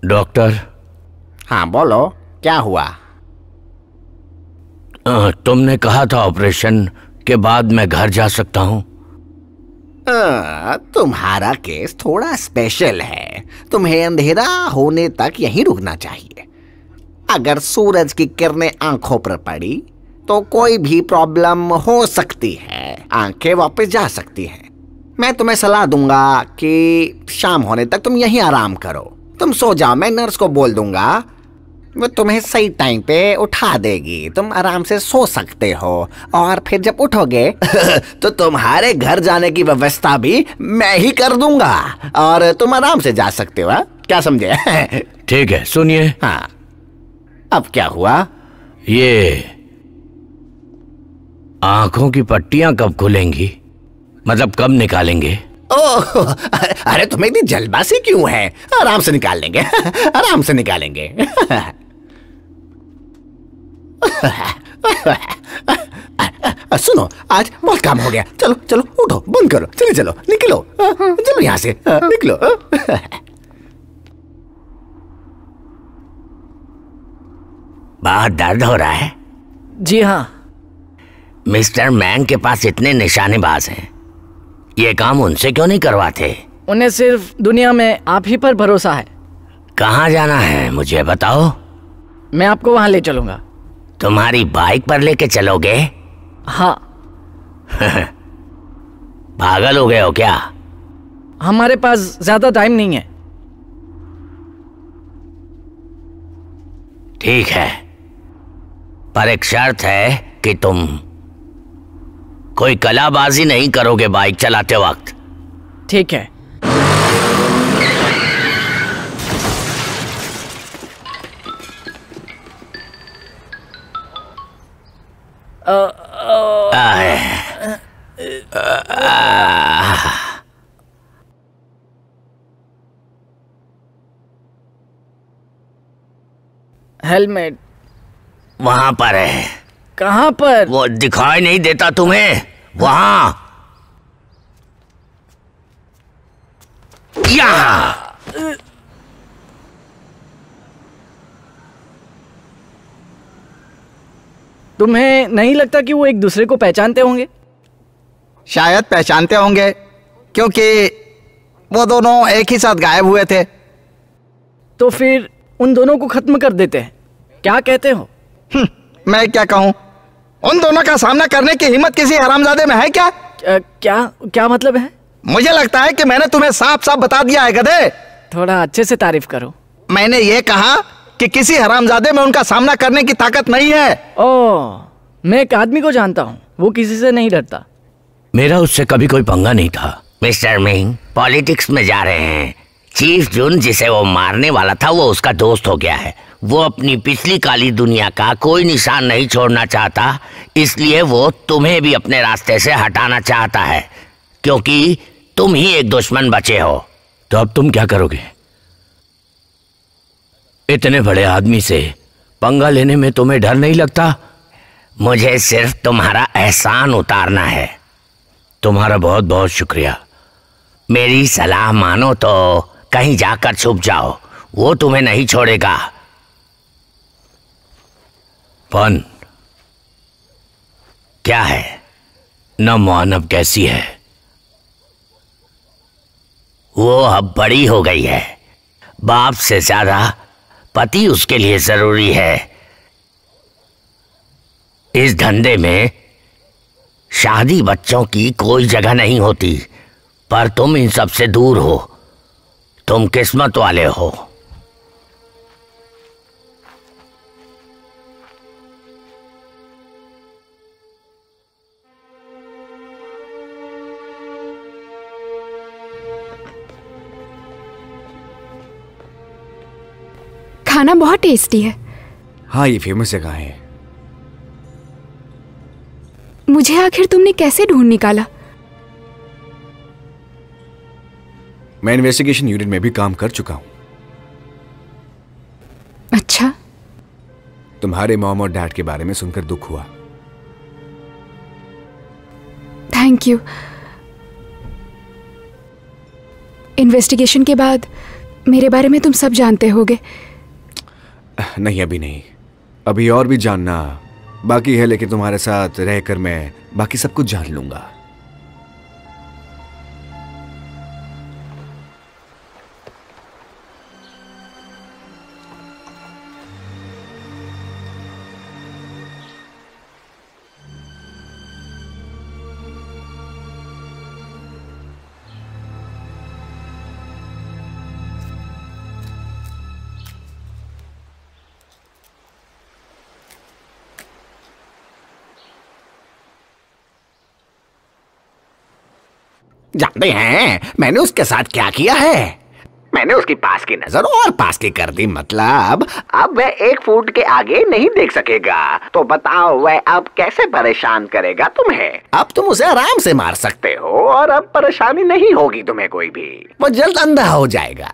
डॉक्टर। हाँ बोलो, क्या हुआ? तुमने कहा था ऑपरेशन के बाद मैं घर जा सकता हूँ। तुम्हारा केस थोड़ा स्पेशल है। तुम्हें अंधेरा होने तक यहीं रुकना चाहिए। अगर सूरज की किरणें आंखों पर पड़ी तो कोई भी प्रॉब्लम हो सकती है, आंखें वापस जा सकती हैं। मैं तुम्हें सलाह दूंगा कि शाम होने तक तुम यहीं आराम करो। तुम सो जाओ, मैं नर्स को बोल दूंगा, वो तुम्हें सही टाइम पे उठा देगी। तुम आराम से सो सकते हो और फिर जब उठोगे तो तुम्हारे घर जाने की व्यवस्था भी मैं ही कर दूंगा और तुम आराम से जा सकते हो। हा? क्या समझे? ठीक है, सुनिए। हाँ, अब क्या हुआ? ये आंखों की पट्टियां कब खुलेंगी? मतलब कब निकालेंगे? ओह, अरे तुम्हें इतनी जल्दबाजी क्यों है? आराम से निकाल लेंगे, आराम से निकालेंगे। सुनो, आज बहुत काम हो गया। चलो चलो उठो, बंद करो, चलो चलो निकलो, चलो यहाँ से निकलो। बहुत दर्द हो रहा है? जी हाँ। मिस्टर मैंग के पास इतने निशानेबाज हैं, ये काम उनसे क्यों नहीं करवाते? उन्हें सिर्फ दुनिया में आप ही पर भरोसा है। कहाँ जाना है मुझे बताओ। मैं आपको वहां ले चलूंगा। तुम्हारी बाइक पर लेके चलोगे? हाँ। पागल हो गए हो क्या? हमारे पास ज्यादा टाइम नहीं है। ठीक है, पर एक शर्त है कि तुम कोई कलाबाजी नहीं करोगे बाइक चलाते वक्त। ठीक है। हेलमेट वहां पर है। कहाँ पर? वो दिखाई नहीं देता तुम्हें? वहां, यहाँ। तुम्हें नहीं लगता कि वो एक दूसरे को पहचानते होंगे? शायद पहचानते होंगे, क्योंकि वो दोनों एक ही साथ गायब हुए थे। तो फिर उन दोनों को खत्म कर देते हैं, क्या कहते हो? मैं क्या कहूं? उन दोनों का सामना करने की हिम्मत किसी हरामजादे में है क्या? क्या मतलब है? मुझे लगता है कि मैंने तुम्हें साफ साफ बता दिया है गधे। थोड़ा अच्छे से तारीफ करो। मैंने ये कहा कि किसी हरामजादे में उनका सामना करने की ताकत नहीं है। ओह, मैं एक आदमी को जानता हूँ, वो किसी से नहीं डरता। मेरा उससे कभी कोई पंगा नहीं था। मिस्टर मिंग पॉलिटिक्स में जा रहे हैं। चीफ जुन जिसे वो मारने वाला था वो उसका दोस्त हो गया है। वो अपनी पिछली काली दुनिया का कोई निशान नहीं छोड़ना चाहता, इसलिए वो तुम्हें भी अपने रास्ते से हटाना चाहता है, क्योंकि तुम ही एक दुश्मन बचे हो। तो अब तुम क्या करोगे? इतने बड़े आदमी से पंगा लेने में तुम्हें डर नहीं लगता? मुझे सिर्फ तुम्हारा एहसान उतारना है। तुम्हारा बहुत बहुत शुक्रिया। मेरी सलाह मानो तो कहीं जाकर छुप जाओ, वो तुम्हें नहीं छोड़ेगा। फन क्या है? न मानव कैसी है? वो अब बड़ी हो गई है। बाप से ज्यादा पति उसके लिए जरूरी है। इस धंधे में शादी बच्चों की कोई जगह नहीं होती, पर तुम इन सब से दूर हो। तुम किस्मत वाले हो। खाना बहुत टेस्टी है। हाँ, ये फेमस जगह है। मुझे आखिर तुमने कैसे ढूंढ निकाला? मैं इन्वेस्टिगेशन यूनिट में भी काम कर चुका हूं। अच्छा। तुम्हारे मॉम और डैड के बारे में सुनकर दुख हुआ। Thank you. इन्वेस्टिगेशन के बाद मेरे बारे में तुम सब जानते होगे। नहीं, अभी नहीं। अभी और भी जानना बाकी है, लेकिन तुम्हारे साथ रहकर मैं बाकी सब कुछ जान लूंगा। जानते हैं मैंने उसके साथ क्या किया है? मैंने उसकी पास की नजर और पास की कर दी। मतलब अब वह 1 फुट के आगे नहीं देख सकेगा। तो बताओ वह अब कैसे परेशान करेगा तुम्हें? अब तुम उसे आराम से मार सकते हो और अब परेशानी नहीं होगी तुम्हें कोई भी। वो जल्द अंधा हो जाएगा।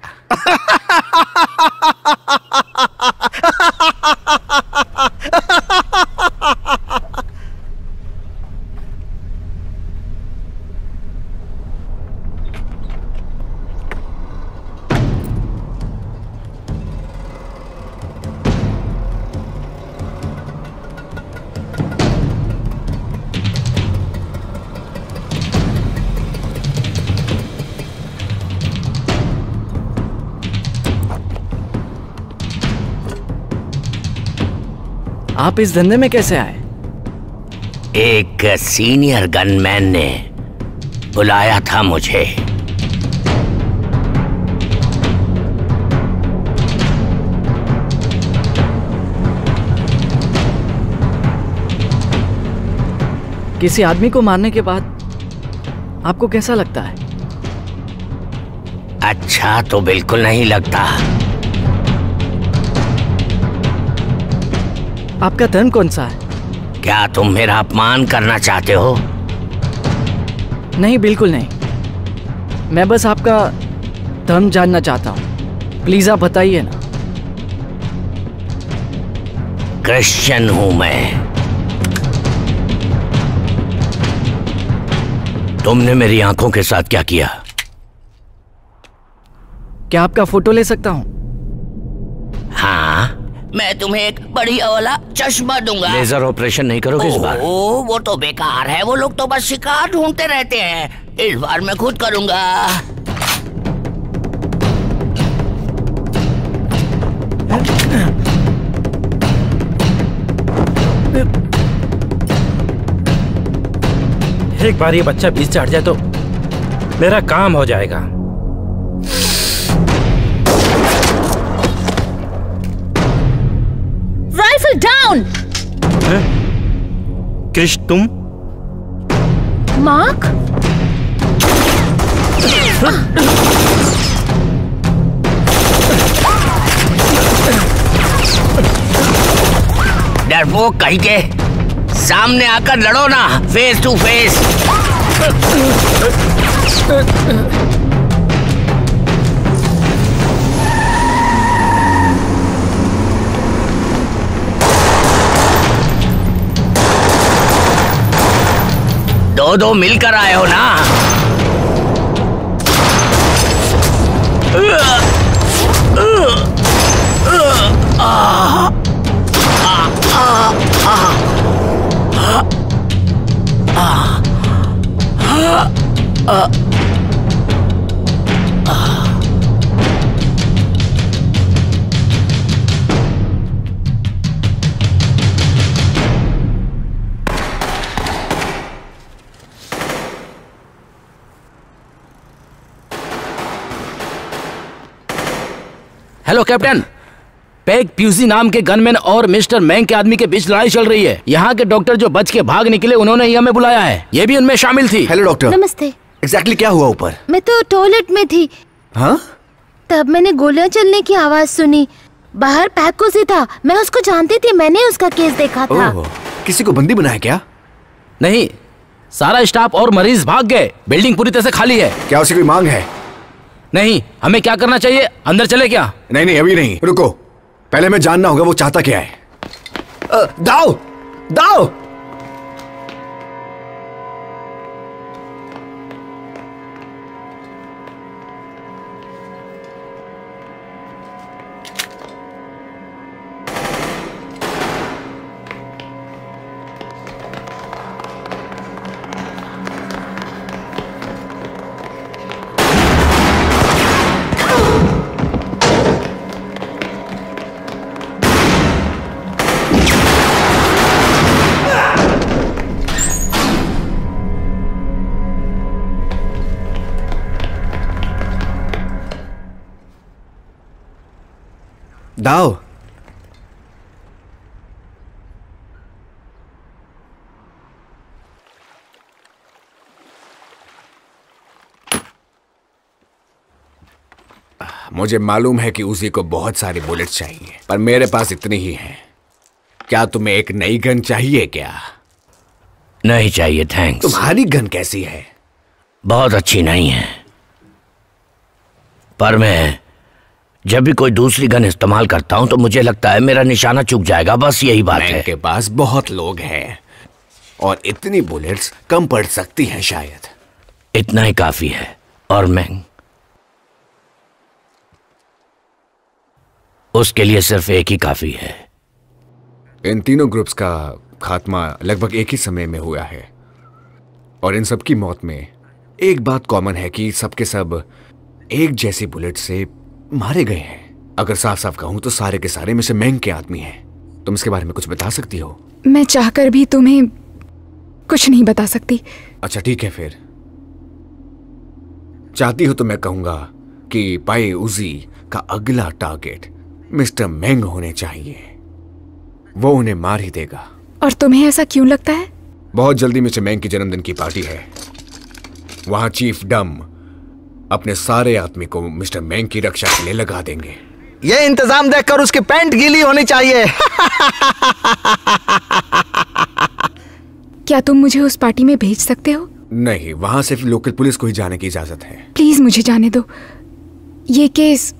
आप इस धंधे में कैसे आए? एक सीनियर गनमैन ने बुलाया था मुझे। किसी आदमी को मारने के बाद आपको कैसा लगता है? अच्छा तो बिल्कुल नहीं लगता। आपका धर्म कौन सा है? क्या तुम मेरा अपमान करना चाहते हो? नहीं, बिल्कुल नहीं। मैं बस आपका धर्म जानना चाहता हूँ। प्लीज आप बताइए ना। क्रिश्चियन हूं मैं। तुमने मेरी आंखों के साथ क्या किया? क्या आपका फोटो ले सकता हूँ? हाँ, मैं तुम्हें एक बढ़िया वाला चश्मा दूंगा। लेजर ऑपरेशन नहीं करोगे इस बार? ओ, वो तो बेकार है। वो लोग तो बस शिकार ढूंढते रहते हैं। इस बार मैं खुद करूंगा। एक बार ये बच्चा बीच चढ़ जाए तो मेरा काम हो जाएगा। Rifle down. क्रिश, तुम? मार्क? डरपोक कहीं के, सामने आकर लड़ो ना, फेस टू फेस। दो मिलकर आए हो ना? हेलो कैप्टन, पेग प्यूसी नाम के गनमैन और मिस्टर मैंग के आदमी के बीच लड़ाई चल रही है। यहाँ के डॉक्टर जो बच के भाग निकले, उन्होंने ही हमें बुलाया है। ये भी उनमें शामिल थी। Hello doctor. नमस्ते। एग्जैक्टली क्या हुआ ऊपर? मैं तो टॉयलेट में थी। हाँ? तब मैंने गोलियां चलने की आवाज सुनी। बाहर पैकोसी था, मैं उसको जानती थी, मैंने उसका केस देखा था। किसी को बंदी बनाया क्या? नहीं, सारा स्टाफ और मरीज भाग गए। बिल्डिंग पूरी तरह से खाली है। क्या उसे कोई मांग है? नहीं। हमें क्या करना चाहिए? अंदर चले क्या? नहीं, अभी नहीं, रुको। पहले मैं जानना होगा वो चाहता क्या है। दाओ, दाओ। दाओ, मुझे मालूम है कि उसी को बहुत सारी बुलेट चाहिए, पर मेरे पास इतनी ही हैं। क्या तुम्हें एक नई गन चाहिए क्या? नहीं चाहिए, थैंक्स। तुम्हारी गन कैसी है? बहुत अच्छी नहीं है, पर मैं जब भी कोई दूसरी गन इस्तेमाल करता हूं तो मुझे लगता है मेरा निशाना चूक जाएगा, बस यही बात है। के पास बहुत लोग हैं और इतनी बुलेट्स कम पड़ सकती हैं शायद। इतना ही काफी है। और मैं उसके लिए सिर्फ एक ही काफी है। इन तीनों ग्रुप्स का खात्मा लगभग एक ही समय में हुआ है और इन सब की मौत में एक बात कॉमन है कि सबके सब एक जैसी बुलेट से मारे गए हैं। अगर साफ साफ कहूं तो सारे के सारे में से मैंग के आदमी हैं। तुम इसके बारे में कुछ बता सकती हो? मैं चाहकर भी तुम्हें कुछ नहीं बता सकती। अच्छा ठीक है, फिर चाहती हो तो मैं कहूंगा कि पाई उजी का अगला टारगेट मिस्टर मैंग होने चाहिए। वो उन्हें मार ही देगा। और तुम्हें ऐसा क्यों लगता है? बहुत जल्दी मिस्टर मैंग के जन्मदिन की पार्टी है। वहां चीफ डम अपने सारे आदमी को मिस्टर मैंग की रक्षा के लिए लगा देंगे। ये इंतजाम देखकर उसकी पैंट गीली होनी चाहिए। क्या तुम मुझे उस पार्टी में भेज सकते हो? नहीं, वहां सिर्फ लोकल पुलिस को ही जाने की इजाजत है। प्लीज मुझे जाने दो। ये केस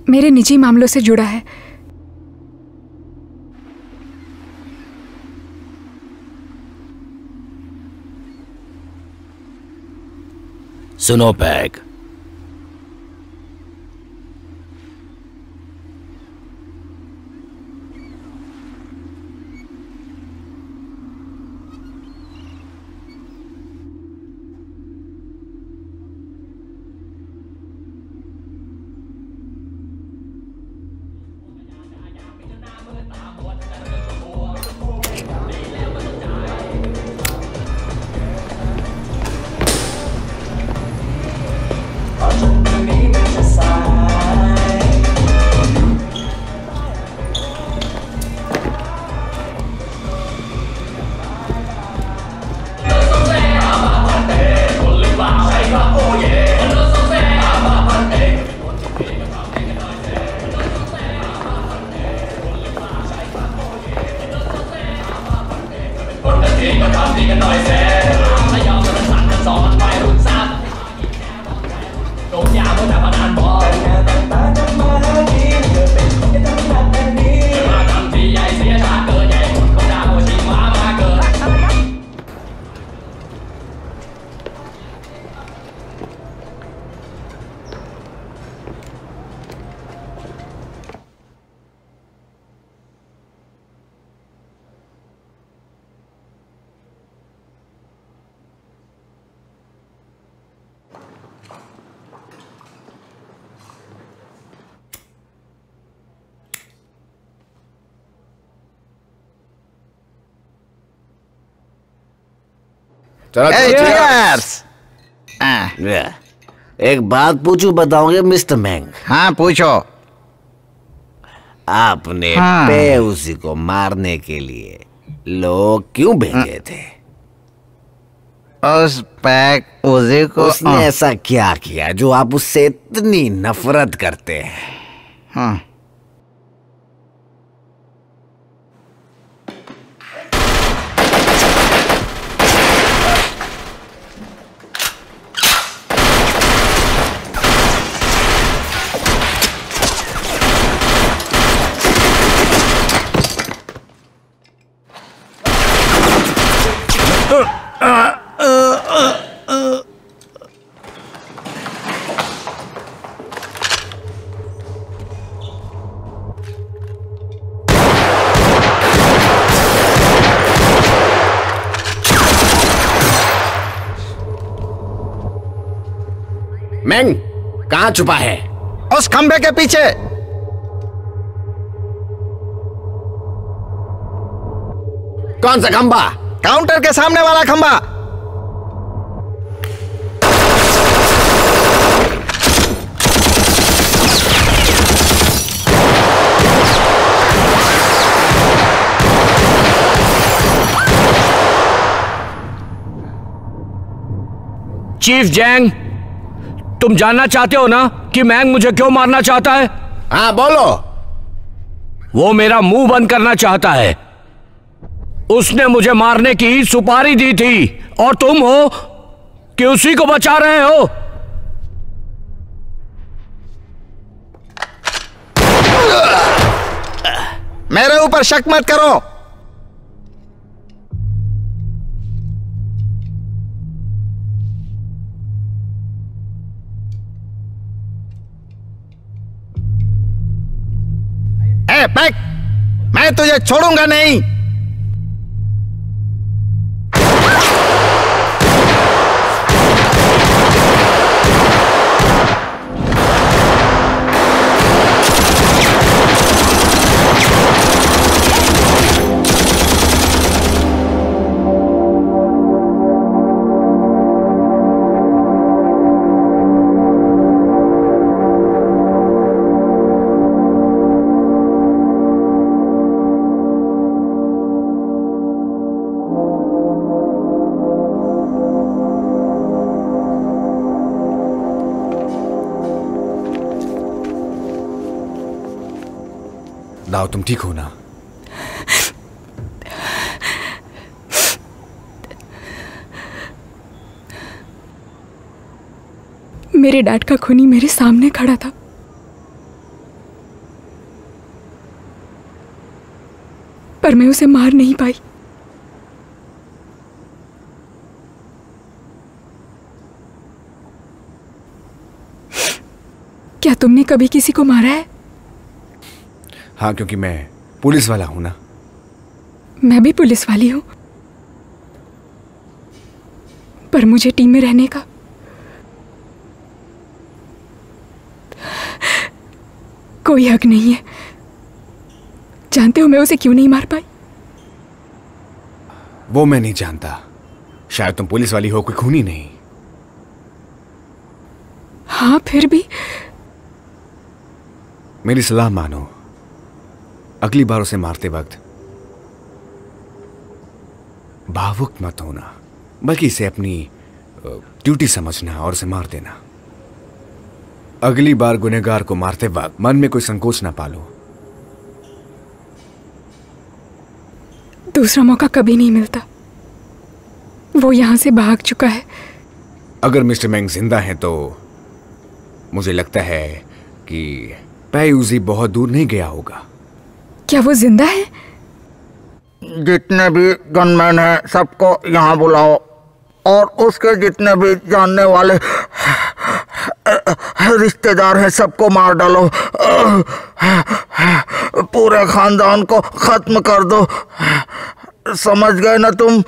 मेरे निजी मामलों से जुड़ा है। सुनो पैग, एक बात पूछूं, बताओगे मिस्टर मैंग? हाँ पूछो। आपने पेउसी को मारने के लिए लोग क्यों भेजे थे? उस पैक उसी को उसने ऐसा क्या किया जो आप उससे इतनी नफरत करते हैं? हाँ। मैंग कहाँ छुपा है? उस खंबे के पीछे। कौन सा खंबा? काउंटर के सामने वाला खंबा। चीफ जैंग, तुम जानना चाहते हो ना कि मैंग मुझे क्यों मारना चाहता है? हाँ बोलो। वो मेरा मुंह बंद करना चाहता है। उसने मुझे मारने की सुपारी दी थी और तुम हो कि उसी को बचा रहे हो। मेरे ऊपर शक मत करो। पैक, मैं तुझे छोड़ूंगा नहीं। दाओ, तुम ठीक हो ना? मेरे डैड का खूनी मेरे सामने खड़ा था। पर मैं उसे मार नहीं पाई। क्या तुमने कभी किसी को मारा है? हाँ, क्योंकि मैं पुलिस वाला हूं ना। मैं भी पुलिस वाली हूं, पर मुझे टीम में रहने का कोई हक नहीं है। जानते हो मैं उसे क्यों नहीं मार पाई? वो मैं नहीं जानता। शायद तुम पुलिस वाली हो, कोई खूनी नहीं। हाँ, फिर भी मेरी सलाह मानो। अगली बार उसे मारते वक्त भावुक मत होना, बल्कि इसे अपनी ड्यूटी समझना और उसे मार देना। अगली बार गुनहगार को मारते वक्त मन में कोई संकोच ना पालो। दूसरा मौका कभी नहीं मिलता। वो यहां से भाग चुका है। अगर मिस्टर मेंग जिंदा हैं तो मुझे लगता है कि पैयूजी बहुत दूर नहीं गया होगा। क्या वो जिंदा है? जितने भी गनमैन हैं सबको यहाँ बुलाओ, और उसके जितने भी जानने वाले रिश्तेदार हैं सबको मार डालो। पूरे खानदान को खत्म कर दो। समझ गए ना तुम?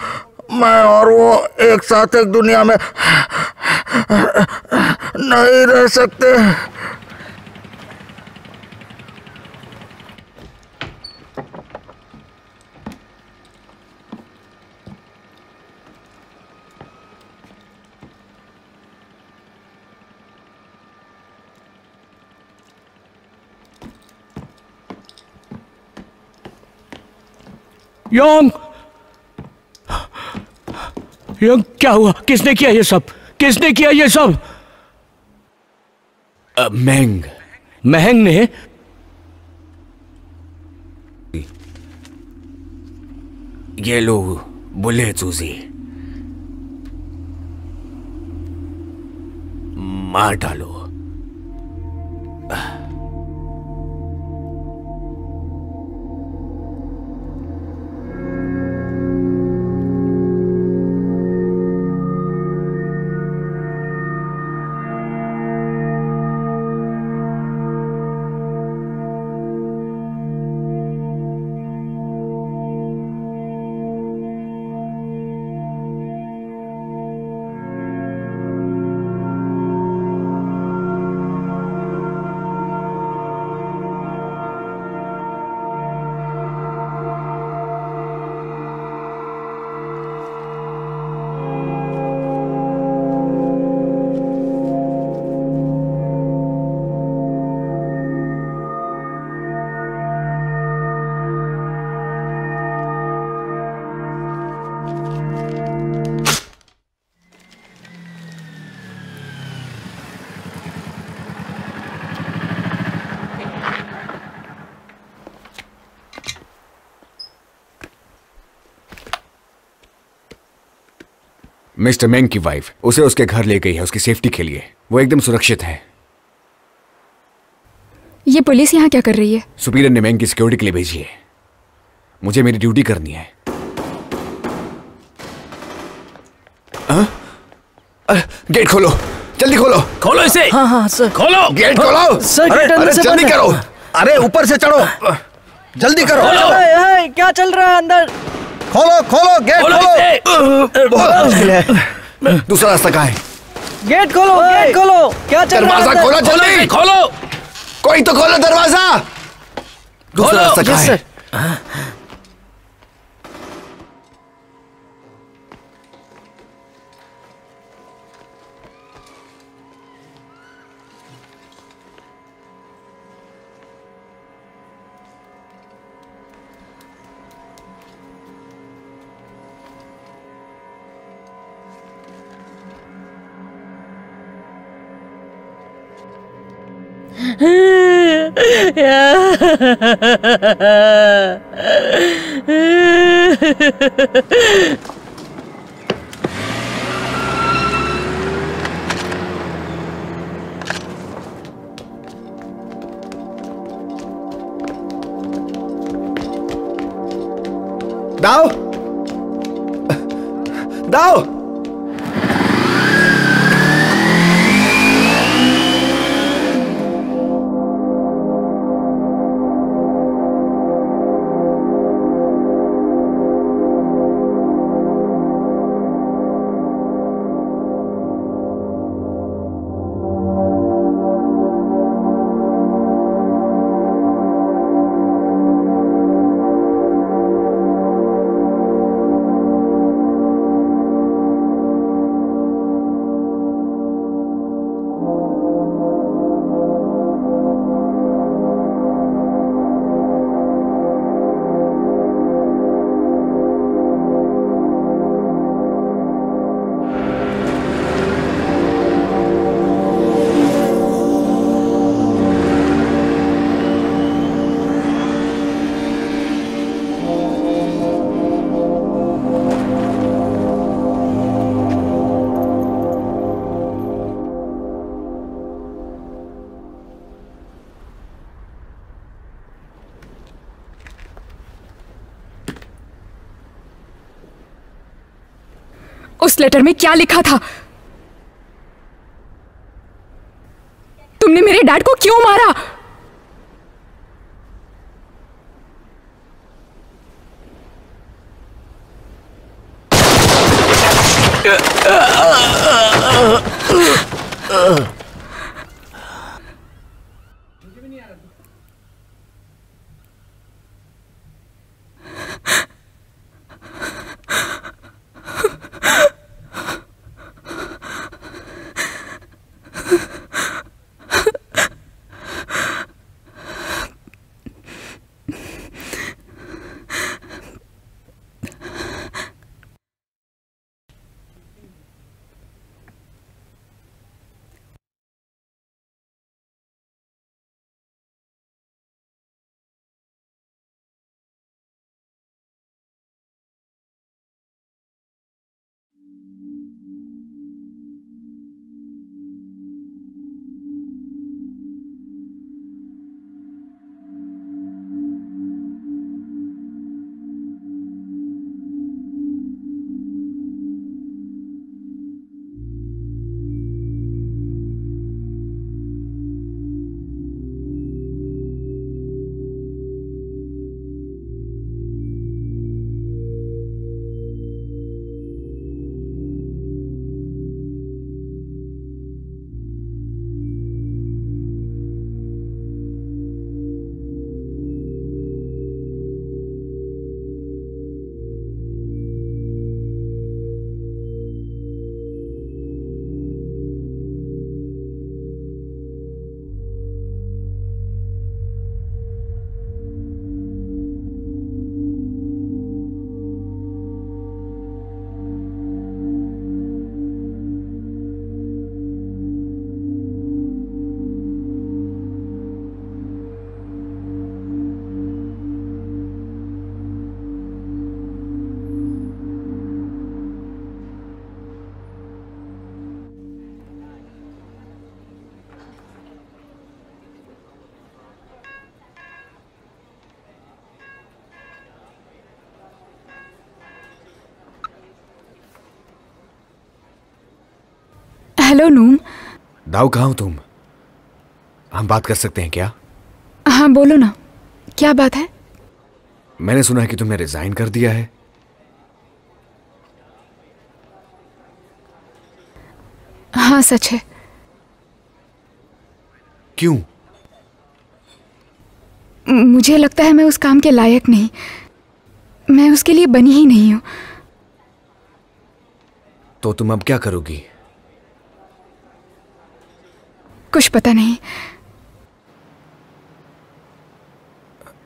मैं और वो एक साथ एक दुनिया में नहीं रह सकते। यंग, यंग, क्या हुआ? किसने किया ये सब? किसने किया ये सब? मेंग। महंग ने? ये लो बुलेट सूजी, मार डालो। मिस्टर मेंग की वाइफ उसे उसके घर ले गई है उसकी सेफ्टी के लिए। वो एकदम सुरक्षित है। ये पुलिस यहाँ क्या कर रही है? सुपीरियर ने मेंग की सिक्योरिटी के लिए भेजी है। मुझे मेरी ड्यूटी करनी है। गेट खोलो, जल्दी खोलो। खोलो इसे। हाँ हाँ सर। खोलो गेट खोलो। सर, अरे, गेट अंदर अरे से जल्दी बंद है। करो। अरे ऊपर से चढ़ो, जल्दी करो। क्या चल रहा है अंदर? खोलो खोलो, गेट खोलो खोलो। बहुत मुश्किल है। दूसरा रास्ता कहाँ है? गेट खोलो, गेट खोलो। क्या चल रहा है? दरवाजा खोलो खोलो जल्दी। इसे, खोलो। कोई तो खोलो दरवाजा। दूसरा रास्ता कहाँ है? दाव, दाव, उस लेटर में क्या लिखा था? तुमने मेरे डैड को क्यों मारा? हेलो नूम। दाऊ, कहाँ हो तुम? हम बात कर सकते हैं क्या? हाँ बोलो ना, क्या बात है? मैंने सुना है कि तुमने रिजाइन कर दिया है। हाँ सच है। क्यों? मुझे लगता है मैं उस काम के लायक नहीं, मैं उसके लिए बनी ही नहीं हूं। तो तुम अब क्या करोगी? कुछ पता नहीं।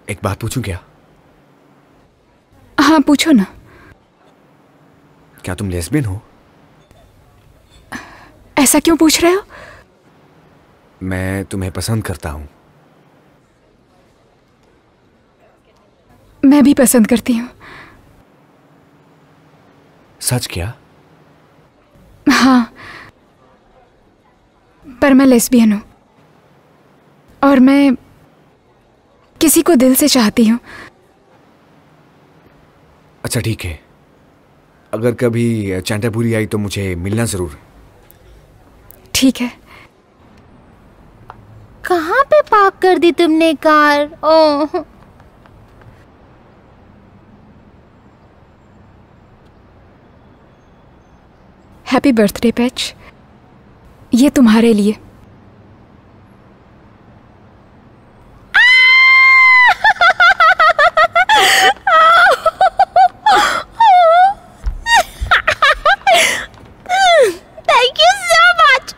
एक बात पूछूं क्या? हाँ पूछो ना। क्या तुम लेस्बियन हो? ऐसा क्यों पूछ रहे हो? मैं तुम्हें पसंद करता हूं। मैं भी पसंद करती हूँ। सच क्या? हाँ, पर मैं लेस्बियन हूँ और मैं किसी को दिल से चाहती हूँ। अच्छा ठीक है, अगर कभी चांटापुरी आई तो मुझे मिलना जरूर। ठीक है। कहाँ पे पार्क कर दी तुमने कार? ओह, हैप्पी बर्थडे पैच, ये तुम्हारे लिए। Thank you so much.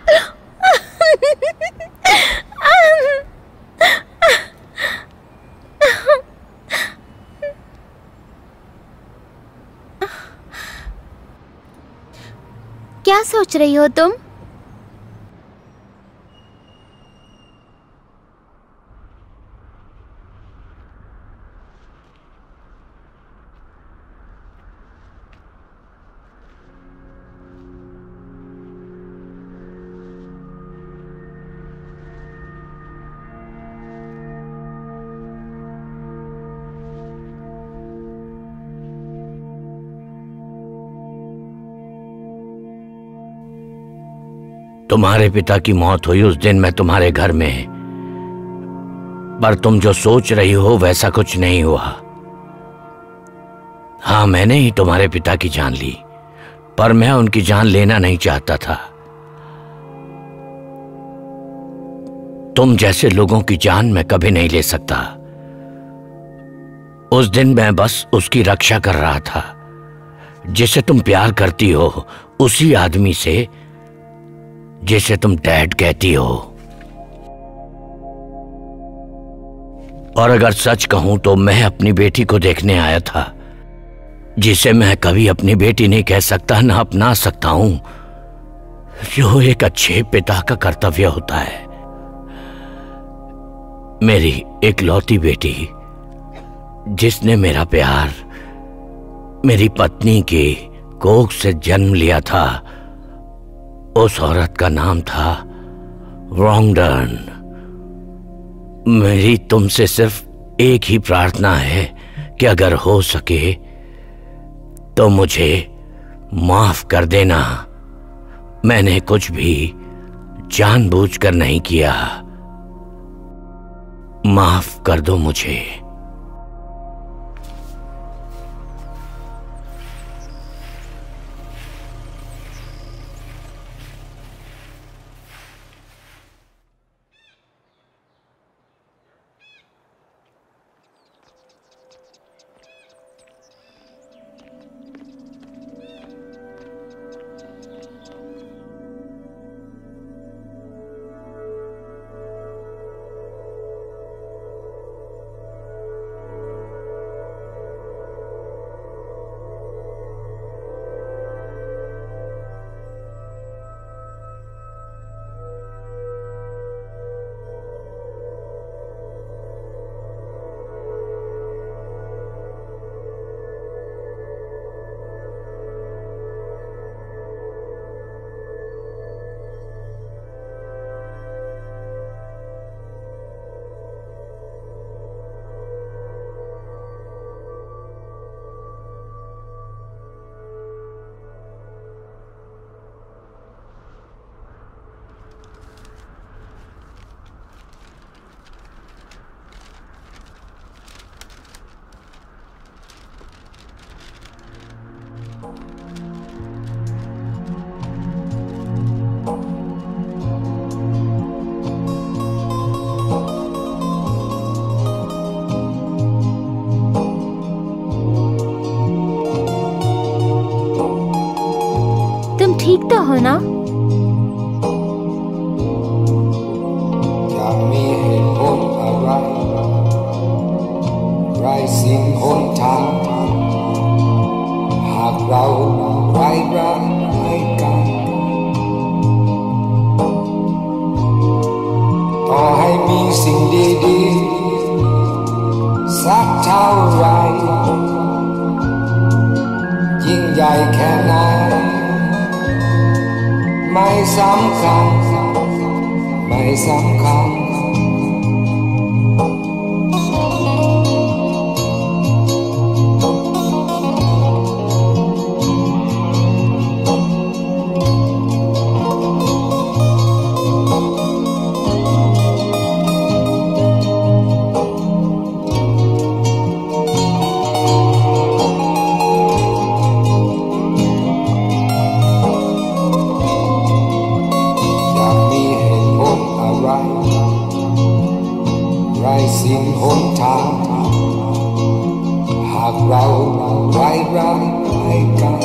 क्या सोच रही हो तुम? तुम्हारे पिता की मौत हुई उस दिन मैं तुम्हारे घर में, पर तुम जो सोच रही हो वैसा कुछ नहीं हुआ। हाँ, मैंने ही तुम्हारे पिता की जान ली, पर मैं उनकी जान लेना नहीं चाहता था। तुम जैसे लोगों की जान मैं कभी नहीं ले सकता। उस दिन मैं बस उसकी रक्षा कर रहा था जिसे तुम प्यार करती हो, उसी आदमी से जिसे तुम डैड कहती हो। और अगर सच कहूं तो मैं अपनी बेटी को देखने आया था, जिसे मैं कभी अपनी बेटी नहीं कह सकता, ना अपना सकता हूं, जो एक अच्छे पिता का कर्तव्य होता है। मेरी इकलौती बेटी, जिसने मेरा प्यार मेरी पत्नी की कोख से जन्म लिया था, उस औरत का नाम था रॉन्गडर्न। मेरी तुमसे सिर्फ एक ही प्रार्थना है कि अगर हो सके तो मुझे माफ कर देना। मैंने कुछ भी जानबूझकर नहीं किया। माफ कर दो मुझे। ठीक तो हो ना?สิ่งดีๆสักเท่าไร สำคัญไม่สำคัญสิ้นหนทางหากเราไว้รักให้กัน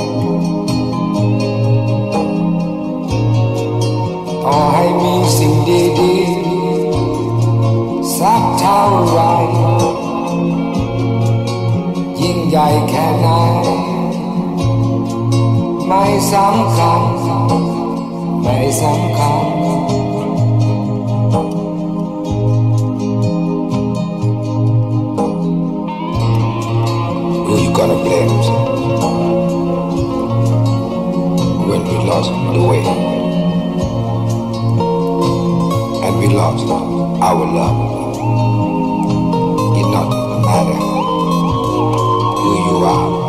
ต่อให้มีสิ่งดีๆสักเท่าไรยิ่งใหญ่แค่ไหนไม่สำคัญไม่สำคัญgonna blame when we lost the way and we lost our love. It not matter who you are.